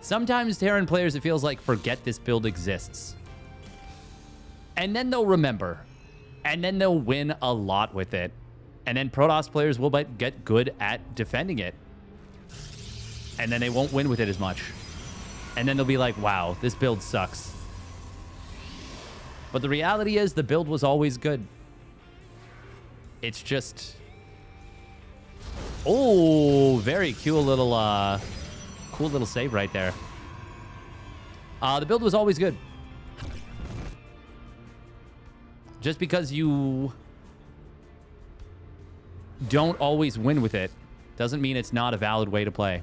Sometimes Terran players, it feels like, forget this build exists. And then they'll remember. And then they'll win a lot with it. And then Protoss players will get good at defending it. And then they won't win with it as much. And then they'll be like, wow, this build sucks. But the reality is the build was always good. It's just... Oh, very cool little save right there. The build was always good. Just because you don't always win with it doesn't mean it's not a valid way to play.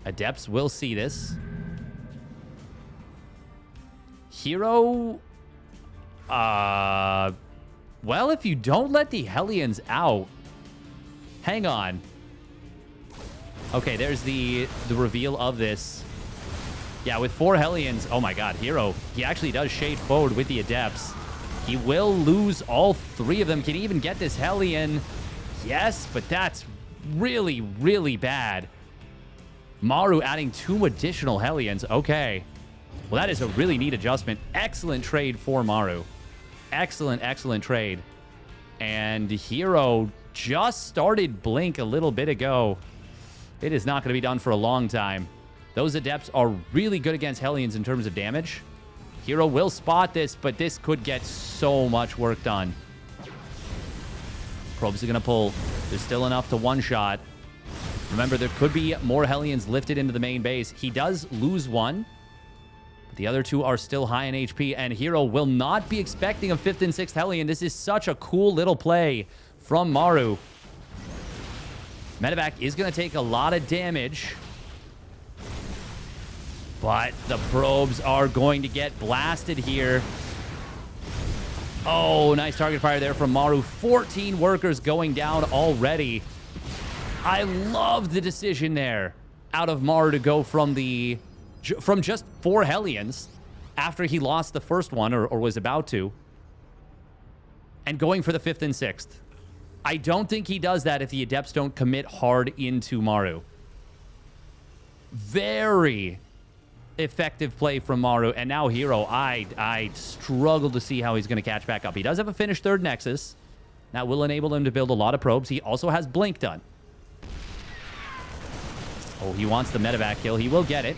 Adepts will see this. Hero... well, if you don't let the Hellions out... Hang on. Okay, there's the reveal of this. Yeah, with 4 Hellions... Oh my god, hero. He actually does shade forward with the Adepts. He will lose all 3 of them. Can he even get this Hellion? Yes, but that's really, really bad. Maru adding 2 additional Hellions. Okay. Well, that is a really neat adjustment. Excellent trade for Maru. Excellent trade. And hero just started Blink a little bit ago. It is not going to be done for a long time. Those Adepts are really good against Hellions in terms of damage. Hero will spot this, but this could get so much work done. Probes are going to pull. There's still enough to one-shot. Remember, there could be more Hellions lifted into the main base. He does lose 1. But the other 2 are still high in HP, and hero will not be expecting a 5th and 6th Hellion. This is such a cool little play from Maru. Medevac is going to take a lot of damage. But the probes are going to get blasted here. Oh, nice target fire there from Maru. 14 workers going down already. I love the decision there out of Maru to go from just 4 Hellions after he lost the first one or was about to, and going for the 5th and 6th. I don't think he does that if the Adepts don't commit hard into Maru. Very effective play from Maru. And now hero, I struggle to see how he's going to catch back up. He does have a finished 3rd Nexus. That will enable him to build a lot of probes. He also has Blink done. Oh, he wants the medevac kill. He will get it.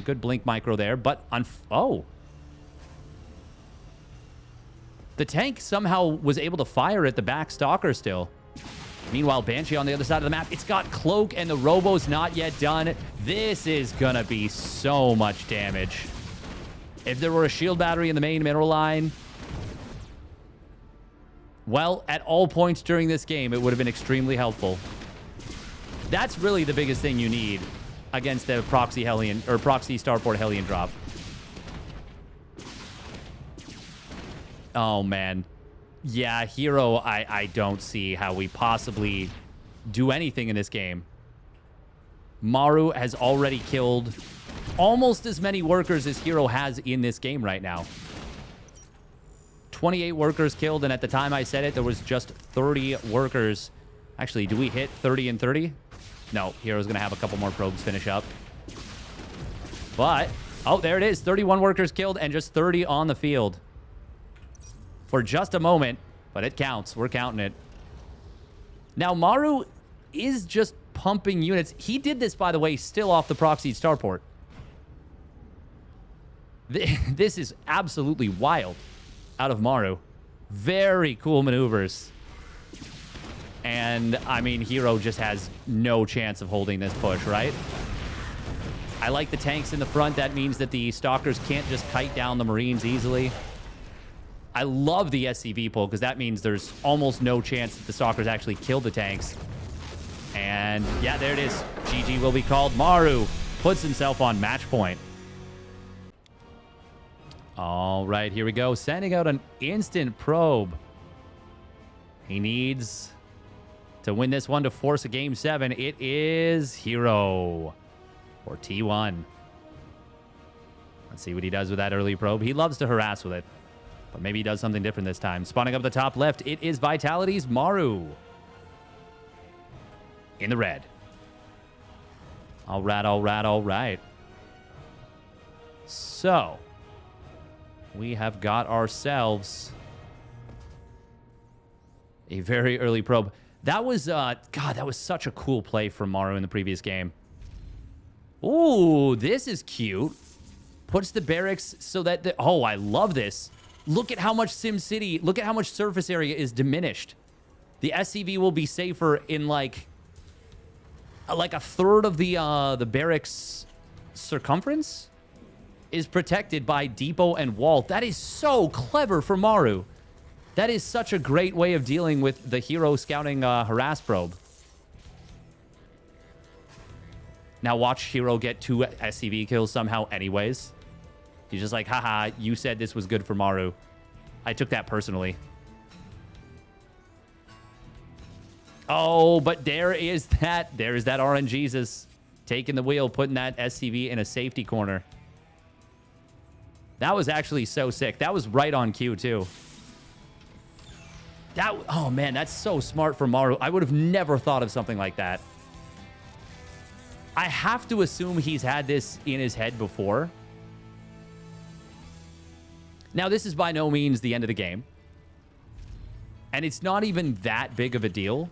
Good Blink micro there, but oh. The tank somehow was able to fire at the back Stalker still. Meanwhile, Banshee on the other side of the map. It's got Cloak and the Robo's not yet done. This is going to be so much damage. If there were a shield battery in the main mineral line, well, at all points during this game, it would have been extremely helpful. That's really the biggest thing you need. against the proxy Hellion or proxy starport Hellion drop. Oh, man. Yeah, hero, I don't see how we possibly do anything in this game. Maru has already killed almost as many workers as hero has in this game right now. 28 workers killed, and at the time I said it, there was just 30 workers. Actually, do we hit 30 and 30? No, hero's going to have a couple more probes finish up. But, oh, there it is. 31 workers killed and just 30 on the field. For just a moment, but it counts. We're counting it. Now, Maru is just pumping units. He did this, by the way, still off the proxied starport. This is absolutely wild out of Maru. Very cool maneuvers. And, I mean, hero just has no chance of holding this push, right? I like the tanks in the front. That means that the stalkers can't just kite down the Marines easily. I love the SCV pull because that means there's almost no chance that the stalkers actually kill the tanks. And, yeah, there it is. GG will be called. Maru puts himself on match point. All right, here we go. Sending out an instant probe. He needs to win this one to force a game 7. It is hero or T1. Let's see what he does with that early probe. He loves to harass with it, but maybe he does something different this time. Spawning up the top left, it is Vitality's Maru. In the red. All right, all right, all right. So, we have got ourselves a very early probe. That was, God, that was such a cool play from Maru in the previous game. Ooh, this is cute. Puts the barracks so that, oh, I love this. Look at how much SimCity, look at how much surface area is diminished. The SCV will be safer in like a third of the barracks circumference is protected by depot and wall. That is so clever for Maru. That is such a great way of dealing with the hero scouting harass probe. Now watch hero get 2 SCV kills somehow anyways. He's just like, haha, you said this was good for Maru. I took that personally. Oh, but there is that RNGesus taking the wheel, putting that SCV in a safety corner. That was actually so sick. That was right on cue, too. Oh, man, that's so smart for Maru. I would have never thought of something like that. I have to assume he's had this in his head before. Now, this is by no means the end of the game. And it's not even that big of a deal.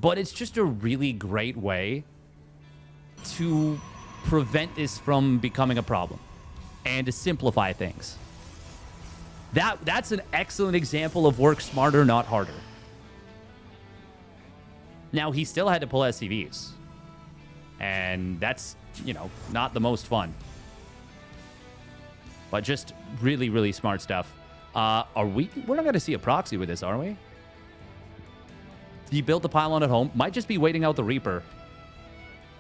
But it's just a really great way to prevent this from becoming a problem and to simplify things. That's an excellent example of work smarter, not harder. Now, he still had to pull SCVs. And that's, you know, not the most fun. But just really, really smart stuff. We're not going to see a proxy with this, are we? You built the pylon at home. Might just be waiting out the Reaper.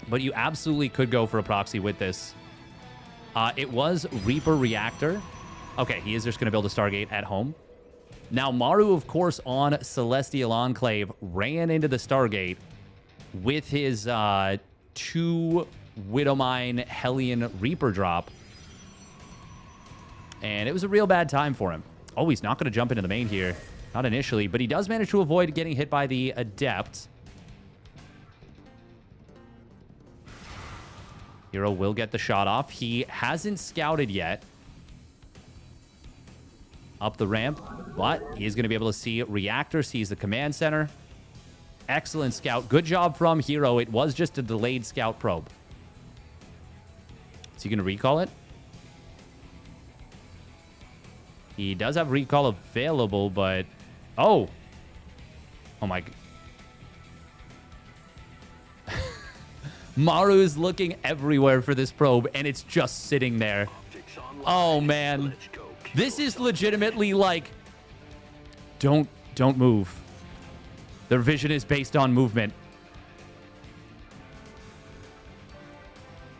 But you absolutely could go for a proxy with this. It was Reaper Reactor. Okay, he is just going to build a Stargate at home. Now, Maru, of course, on Celestial Enclave, ran into the Stargate with his 2 Widowmine Hellion Reaper drop. And it was a real bad time for him. Oh, he's not going to jump into the main here. Not initially, but he does manage to avoid getting hit by the Adept. Hero will get the shot off. He hasn't scouted yet. Up the ramp, but he is going to be able to see Reactor, sees the command center. Excellent scout. Good job from Hero. It was just a delayed scout probe. Is he going to recall it? He does have recall available, but... Oh! Oh my... Maru is looking everywhere for this probe, and it's just sitting there. Oh, man. This is legitimately like... Don't move. Their vision is based on movement.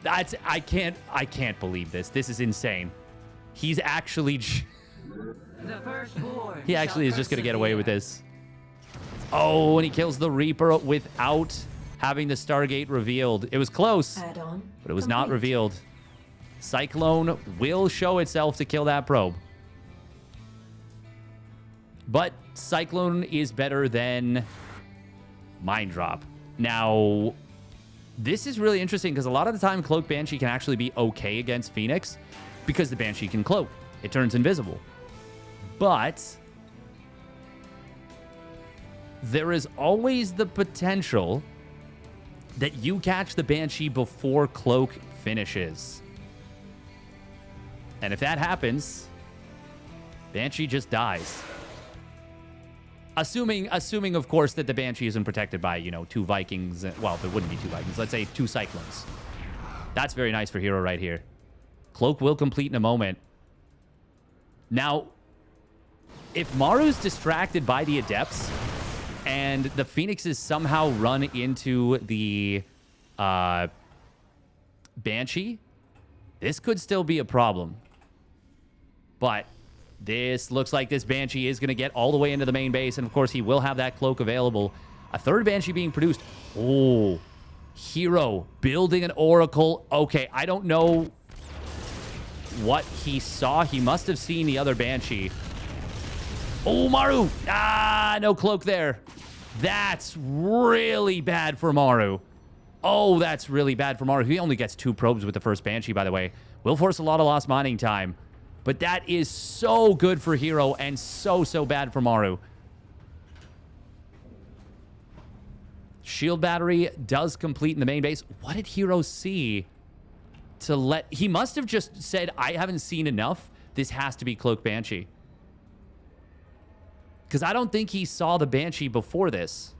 I can't believe this. This is insane. He's actually... He actually is just going to get away with this. Oh, and he kills the Reaper without having the Stargate revealed. It was close, but it was not revealed. Cyclone will show itself to kill that probe. But Cyclone is better than Mind Drop. Now, this is really interesting because a lot of the time Cloak Banshee can actually be okay against Phoenix because the Banshee can cloak. It turns invisible. But there is always the potential that you catch the Banshee before Cloak finishes. And if that happens, Banshee just dies. Assuming, of course, that the Banshee isn't protected by, 2 Vikings. Well, there wouldn't be 2 Vikings. Let's say 2 Cyclones. That's very nice for hero right here. Cloak will complete in a moment. Now, if Maru's distracted by the Adepts and the Phoenixes somehow run into the Banshee, this could still be a problem. But this looks like this Banshee is going to get all the way into the main base. And, of course, he will have that cloak available. A 3rd Banshee being produced. Oh, hero building an Oracle. Okay, I don't know what he saw. He must have seen the other Banshee. Oh, Maru. Ah, no cloak there. That's really bad for Maru. Oh, that's really bad for Maru. He only gets 2 probes with the first Banshee, by the way. Will force a lot of lost mining time. But that is so good for hero and so bad for Maru. Shield battery does complete in the main base. What did hero see to let... He must have just said, I haven't seen enough. This has to be Cloak Banshee. Because I don't think he saw the Banshee before this.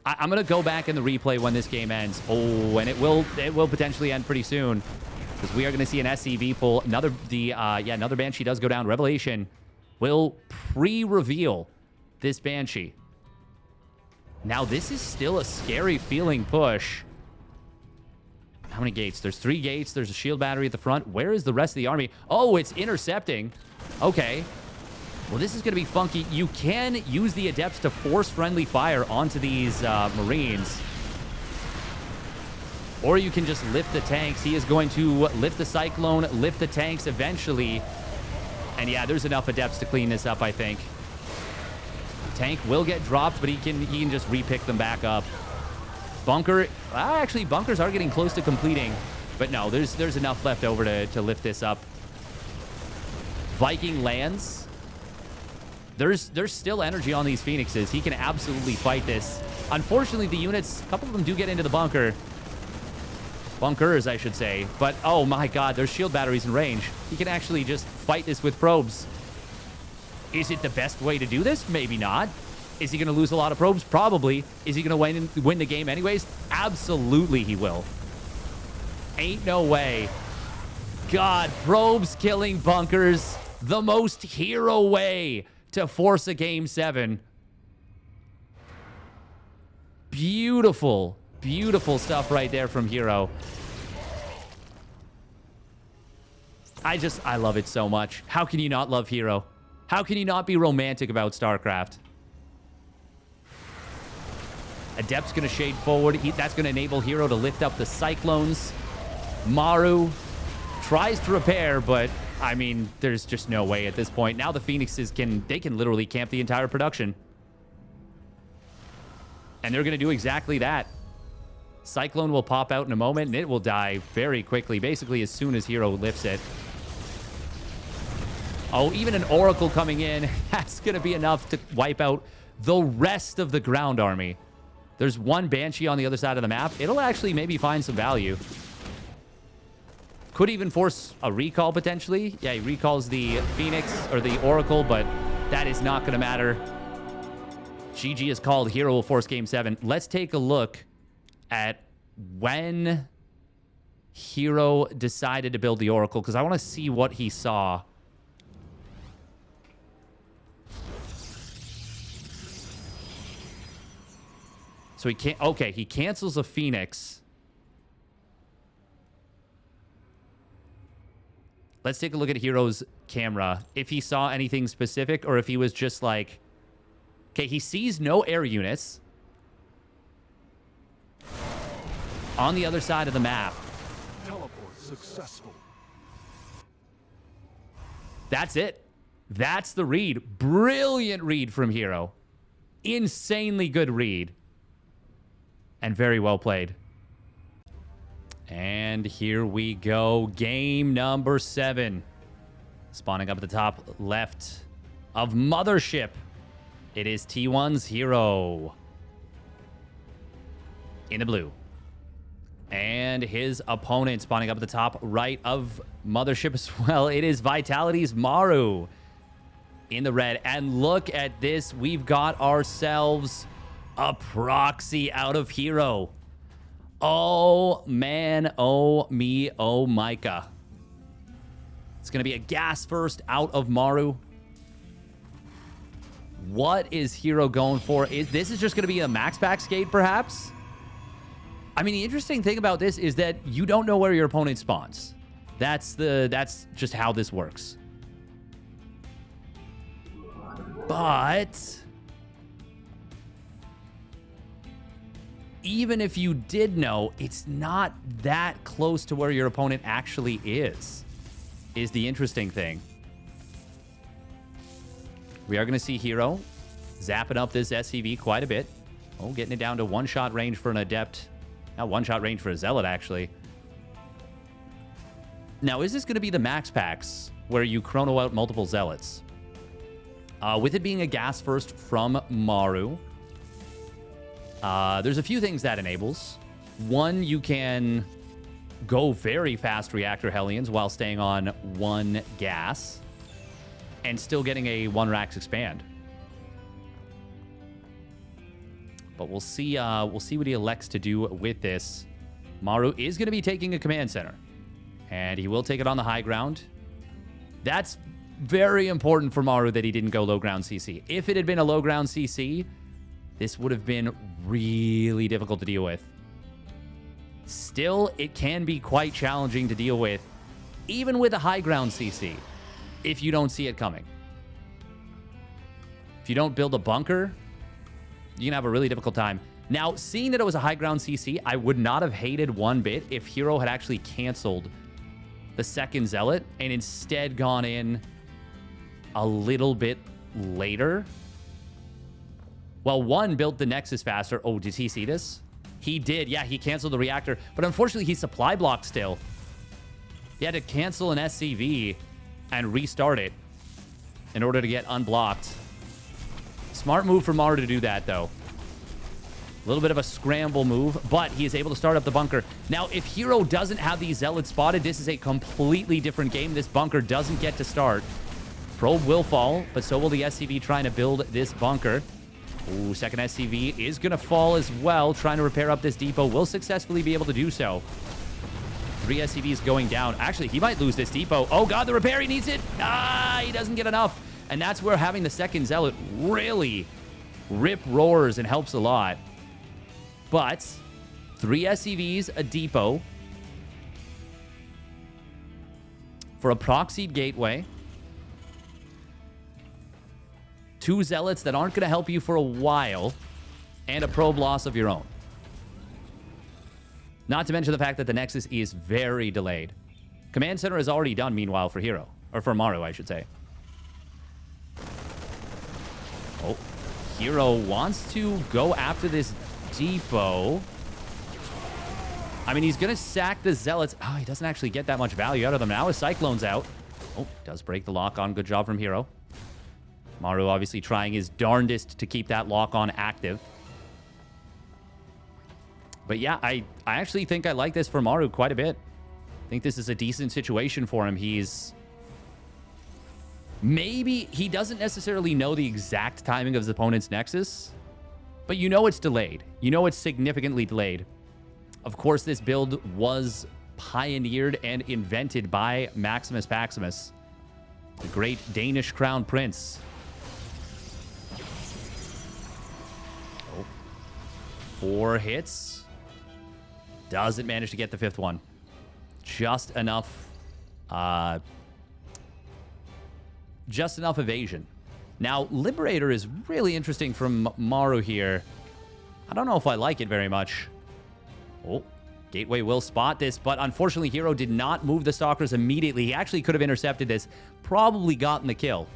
I'm going to go back in the replay when this game ends. Oh, and it will potentially end pretty soon. Because we are going to see an SCV pull. Another Banshee does go down. Revelation will pre-reveal this Banshee. Now, this is still a scary feeling push. How many gates? There's 3 gates. There's a shield battery at the front. Where is the rest of the army? Oh, it's intercepting. Okay. Well, this is going to be funky. You can use the Adepts to force friendly fire onto these Marines. Or you can just lift the tanks. He is going to lift the Cyclone, lift the tanks eventually. And yeah, there's enough Adepts to clean this up, I think. Tank will get dropped, but he can just repick them back up. Bunker, actually, bunkers are getting close to completing. But no, there's enough left over to lift this up. Viking lands. There's still energy on these Phoenixes. He can absolutely fight this. Unfortunately, the units, a couple of them do get into the bunker. Bunkers, I should say. But, oh my god, there's shield batteries in range. He can actually just fight this with probes. Is it the best way to do this? Maybe not. Is he going to lose a lot of probes? Probably. Is he going to win the game anyways? Absolutely he will. Ain't no way. God, probes killing bunkers. The most hero way to force a Game 7. Beautiful, beautiful stuff right there from hero. I love it so much. How can you not love hero? How can you not be romantic about StarCraft? Adept's going to shade forward. That's going to enable hero to lift up the Cyclones. Maru tries to repair, but I mean, there's just no way at this point. Now the Phoenixes can literally camp the entire production. And they're going to do exactly that. Cyclone will pop out in a moment, and it will die very quickly, basically as soon as hero lifts it. Oh, even an Oracle coming in, that's going to be enough to wipe out the rest of the ground army. There's 1 Banshee on the other side of the map. It'll actually maybe find some value. Could even force a recall, potentially. Yeah, he recalls the Phoenix or the Oracle, but that is not going to matter. GG is called. Hero will force Game 7. Let's take a look at when Hero decided to build the Oracle, because I want to see what he saw. So he can't... Okay, he cancels a Phoenix. Let's take a look at herO's camera. If he saw anything specific or if he was just like... Okay, he sees no air units. On the other side of the map. Teleport successful. That's it. That's the read. Brilliant read from herO. Insanely good read. And very well played. And here we go. Game number 7. Spawning up at the top left of Mothership. It is T1's herO. In the blue. And his opponent spawning up at the top right of Mothership as well. It is Vitality's Maru in the red. And look at this. We've got ourselves a proxy out of herO. Oh, man. Oh, me. Oh, Micah. It's going to be a gas first out of Maru. What is herO going for? This is just going to be a max pack skate, perhaps? I mean, the interesting thing about this is that you don't know where your opponent spawns. That's just how this works. But even if you did know, it's not that close to where your opponent actually is the interesting thing. We are going to see herO zapping up this SCV quite a bit. Oh, getting it down to one-shot range for an Adept. Not one-shot range for a Zealot, actually. Now, is this going to be the max packs where you chrono out multiple Zealots? With it being a gas first from Maru, there's a few things that enables. One, you can go very fast Reactor Hellions while staying on 1 gas and still getting a 1 Rax expand. But we'll see what he elects to do with this. Maru is going to be taking a command center. And he will take it on the high ground. That's very important for Maru that he didn't go low ground CC. If it had been a low ground CC, this would have been really difficult to deal with. Still, it can be quite challenging to deal with, even with a high ground CC, if you don't see it coming. If you don't build a bunker, you can have a really difficult time. Now, seeing that it was a high ground CC, I would not have hated one bit if herO had actually canceled the second Zealot and instead gone in a little bit later. Well, one built the Nexus faster. Oh, did he see this? He did. Yeah, he canceled the reactor. But unfortunately, he supply blocked still. He had to cancel an SCV and restart it in order to get unblocked. Smart move for Maru to do that, though. A little bit of a scramble move, but he is able to start up the bunker. Now, if herO doesn't have these Zealots spotted, this is a completely different game. This bunker doesn't get to start. Probe will fall, but so will the SCV trying to build this bunker. Ooh, second SCV is going to fall as well. Trying to repair up this depot. Will successfully be able to do so. 3 SCVs going down. Actually, he might lose this depot. Oh, God, the repair. He needs it. Ah, he doesn't get enough. And that's where having the second Zealot really rip roars and helps a lot. But 3 SCVs, a depot for a proxied gateway. 2 Zealots that aren't going to help you for a while, and a probe loss of your own. Not to mention the fact that the Nexus is very delayed. Command Center is already done, meanwhile, for herO. Or for Maru, I should say. Oh, herO wants to go after this depot. I mean, he's going to sack the Zealots. Oh, he doesn't actually get that much value out of them. Now his Cyclone's out. Oh, does break the lock on. Good job from herO. Maru obviously trying his darndest to keep that lock on active. But yeah, I actually think I like this for Maru quite a bit. I think this is a decent situation for him. Maybe he doesn't necessarily know the exact timing of his opponent's Nexus, but you know it's delayed. You know it's significantly delayed. Of course, this build was pioneered and invented by Maximus Paximus, the great Danish crown prince. 4 hits. Doesn't manage to get the 5th one. Just enough evasion. Now, Liberator is really interesting from Maru here. I don't know if I like it very much. Oh, Gateway will spot this, but unfortunately, hero did not move the Stalkers immediately. He actually could have intercepted this, probably gotten the kill.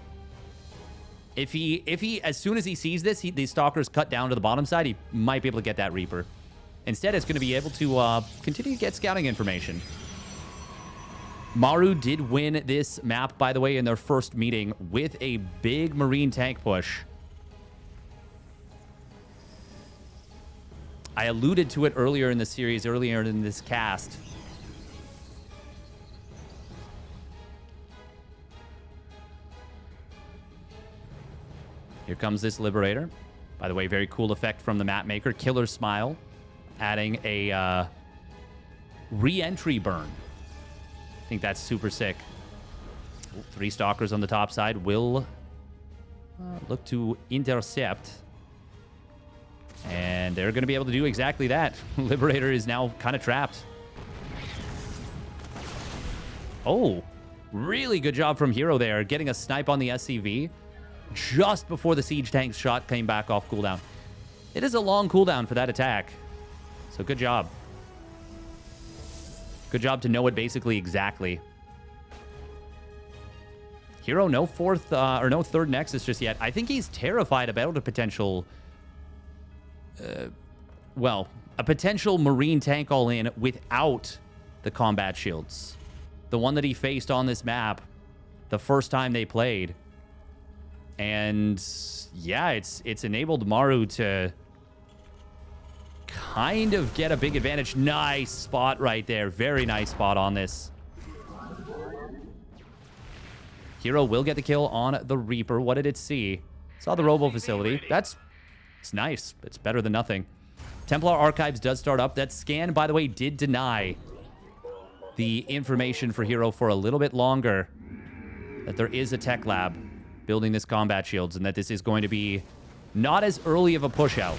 If he, as soon as he sees this, these Stalkers cut down to the bottom side, he might be able to get that Reaper. Instead, it's going to be able to continue to get scouting information. Maru did win this map, by the way, in their first meeting with a big Marine tank push. I alluded to it earlier in the series, earlier in this cast. Here comes this Liberator. By the way, very cool effect from the map maker. Killer Smile, adding a re-entry burn. I think that's super sick. 3 Stalkers on the top side will look to intercept. And they're going to be able to do exactly that. Liberator is now kind of trapped. Oh, really good job from hero there, getting a snipe on the SCV just before the siege tank's shot came back off cooldown. It is a long cooldown for that attack, so good job. Good job to know it basically exactly. Hero, no 4th or no 3rd Nexus just yet. I think he's terrified about a potential, well, a potential Marine tank all-in without the combat shields. The one that he faced on this map the first time they played. And yeah, it's enabled Maru to kind of get a big advantage. Nice spot right there. Very nice spot on this. Hero will get the kill on the Reaper. What did it see? Saw the Robo facility. It's nice. It's better than nothing. Templar Archives does start up. That scan, by the way, did deny the information for Hero for a little bit longer. That there is a tech lab building this combat shields, and that this is going to be not as early of a push out.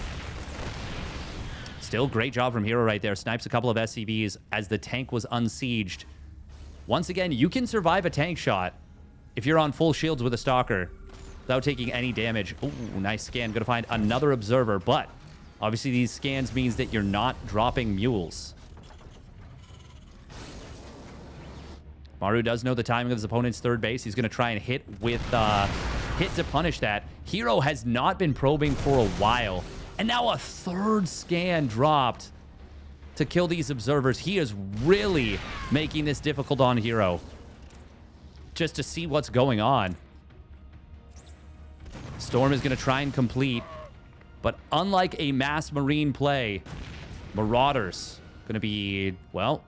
Still, great job from Hero right there. Snipes a couple of SCVs as the tank was unsieged. Once again, you can survive a tank shot if you're on full shields with a Stalker without taking any damage. Ooh, nice scan. Gonna find another Observer, but obviously these scans means that you're not dropping mules. Maru does know the timing of his opponent's 3rd base. He's going to try and hit with hit to punish that. Hero has not been probing for a while. And now a 3rd scan dropped to kill these Observers. He is really making this difficult on Hero. Just to see what's going on. Storm is going to try and complete. But unlike a mass Marine play, Marauders going to be, well,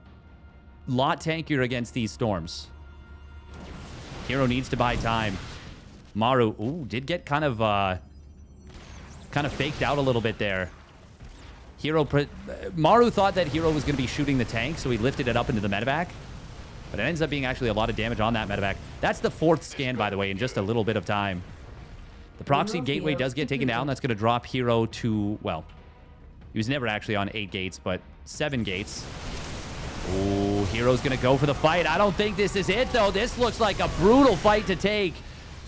lot tankier against these Storms. Hero needs to buy time. Maru, ooh, did get kind of faked out a little bit there. Maru thought that Hero was going to be shooting the tank, so he lifted it up into the medevac. But it ends up being actually a lot of damage on that medevac. That's the 4th scan, by the way, in just a little bit of time. The proxy gateway does get taken down. That's going to drop Hero to, well, he was never actually on 8 gates, but 7 gates. Ooh, Hero's going to go for the fight. I don't think this is it, though. This looks like a brutal fight to take.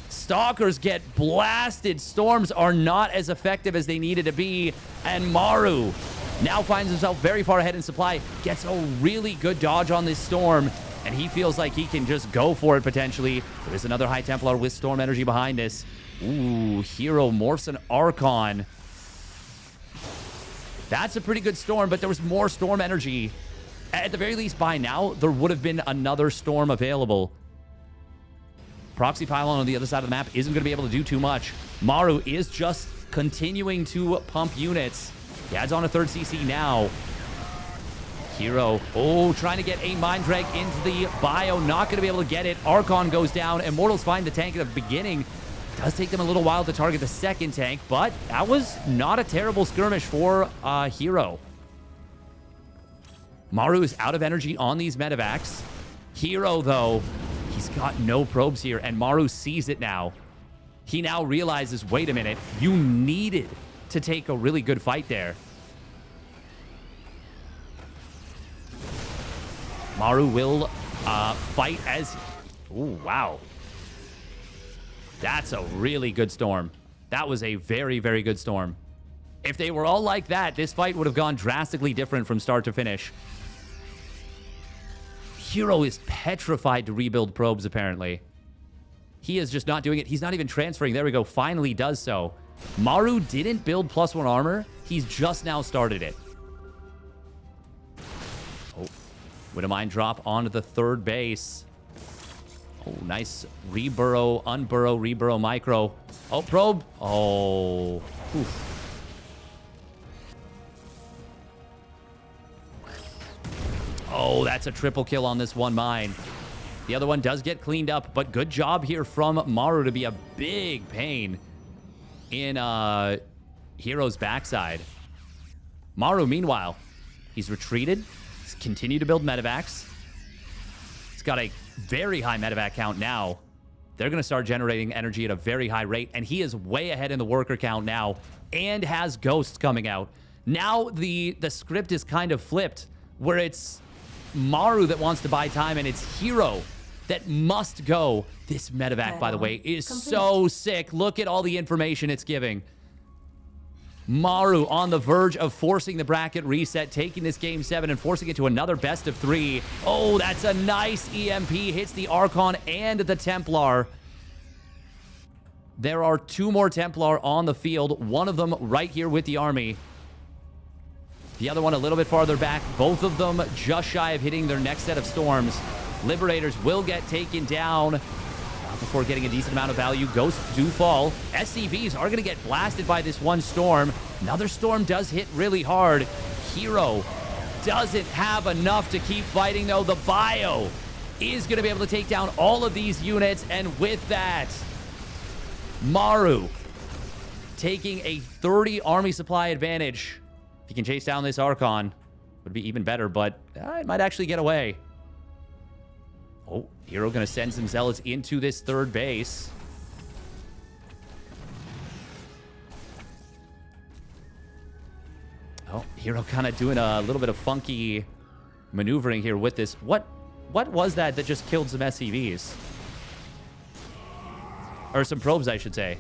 Stalkers get blasted. Storms are not as effective as they needed to be. And Maru now finds himself very far ahead in supply. Gets a really good dodge on this Storm. And he feels like he can just go for it, potentially. There is another High Templar with Storm energy behind this. Ooh, Hero morphs an Archon. That's a pretty good Storm, but there was more Storm energy. At the very least, by now, there would have been another Storm available. Proxy Pylon on the other side of the map isn't going to be able to do too much. Maru is just continuing to pump units. He adds on a 3rd CC now. Hero, oh, trying to get a Mind Drag into the bio. Not going to be able to get it. Archon goes down. Immortals find the tank at the beginning. Does take them a little while to target the 2nd tank, but that was not a terrible skirmish for Hero. Maru is out of energy on these medevacs. Hero, though, he's got no probes here, and Maru sees it now. He now realizes, wait a minute, you needed to take a really good fight there. Maru will fight as... Ooh, wow. That's a really good storm. That was a very, very good storm. If they were all like that, this fight would have gone drastically different from start to finish. hero is petrified to rebuild probes, apparently. He is just not doing it. He's not even transferring. There we go. Finally does so. Maru didn't build +1 armor. He's just now started it. Oh, Widowmine drop onto the third base. Oh, nice reburrow, unburrow, reburrow, micro. Oh, probe. Oh. Oof. Oh, that's a triple kill on this one mine. The other one does get cleaned up, but good job here from Maru to be a big pain in hero's backside. Maru, meanwhile, he's retreated. He's continued to build medevacs. He's got a very high medevac count now. They're going to start generating energy at a very high rate, and he is way ahead in the worker count now and has ghosts coming out. Now the script is kind of flipped, where it's Maru that wants to buy time, and it's hero that must go. This medevac, by the way, is so sick. Look at all the information it's giving. Maru on the verge of forcing the bracket reset, taking this game 7 and forcing it to another best of 3. Oh, that's a nice EMP. Hits the Archon and the Templar. There are 2 more Templar on the field. One of them right here with the army. The other one a little bit farther back. Both of them just shy of hitting their next set of storms. Liberators will get taken down before getting a decent amount of value. Ghosts do fall. SCVs are going to get blasted by this one storm. Another storm does hit really hard. Hero doesn't have enough to keep fighting, though. The bio is going to be able to take down all of these units, and with that, Maru taking a 30 army supply advantage. If he can chase down this Archon, would be even better, but it might actually get away. Oh, hero going to send some zealots into this third base. Oh, hero kind of doing a little bit of funky maneuvering here with this. What was that just killed some SCVs? Or some probes, I should say.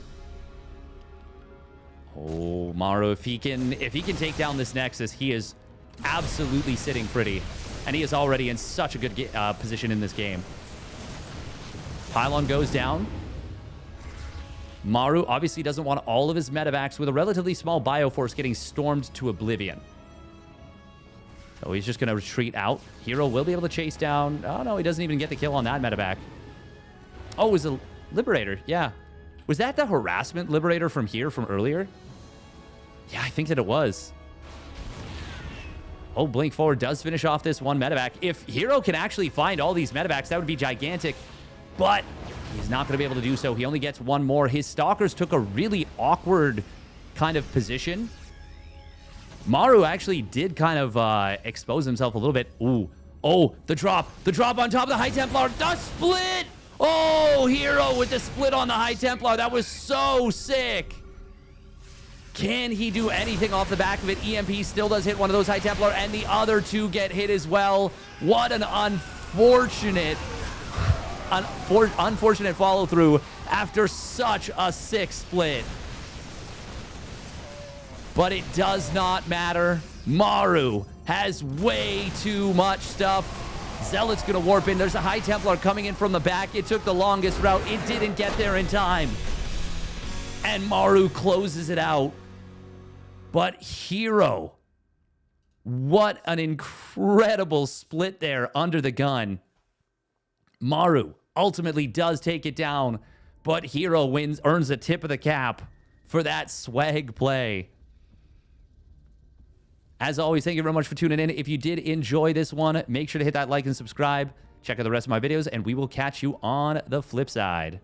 Oh, Maru, if he can take down this Nexus, he is absolutely sitting pretty. And he is already in such a good position in this game. Pylon goes down. Maru obviously doesn't want all of his medevacs with a relatively small bioforce getting stormed to oblivion. So he's just going to retreat out. Hero will be able to chase down. Oh, no, he doesn't even get the kill on that medevac. Oh, it was a Liberator. Yeah. Was that the harassment Liberator from here from earlier? Yeah, I think that it was. Oh, Blink Forward does finish off this one medevac. If hero can actually find all these medevacs, that would be gigantic. But he's not going to be able to do so. He only gets one more. His Stalkers took a really awkward kind of position. Maru actually did kind of expose himself a little bit. Ooh. Oh, the drop. The drop on top of the High Templar. The split! Oh, hero with the split on the High Templar. That was so sick. Can he do anything off the back of it? EMP still does hit one of those High Templar, and the other 2 get hit as well. What an unfortunate follow-through after such a sick split. But it does not matter. Maru has way too much stuff. Zealot's going to warp in. There's a High Templar coming in from the back. It took the longest route. It didn't get there in time. And Maru closes it out. But hero, what an incredible split there under the gun. Maru ultimately does take it down, but hero earns a tip of the cap for that swag play. As always, thank you very much for tuning in. If you did enjoy this one, make sure to hit that like and subscribe. Check out the rest of my videos, and we will catch you on the flip side.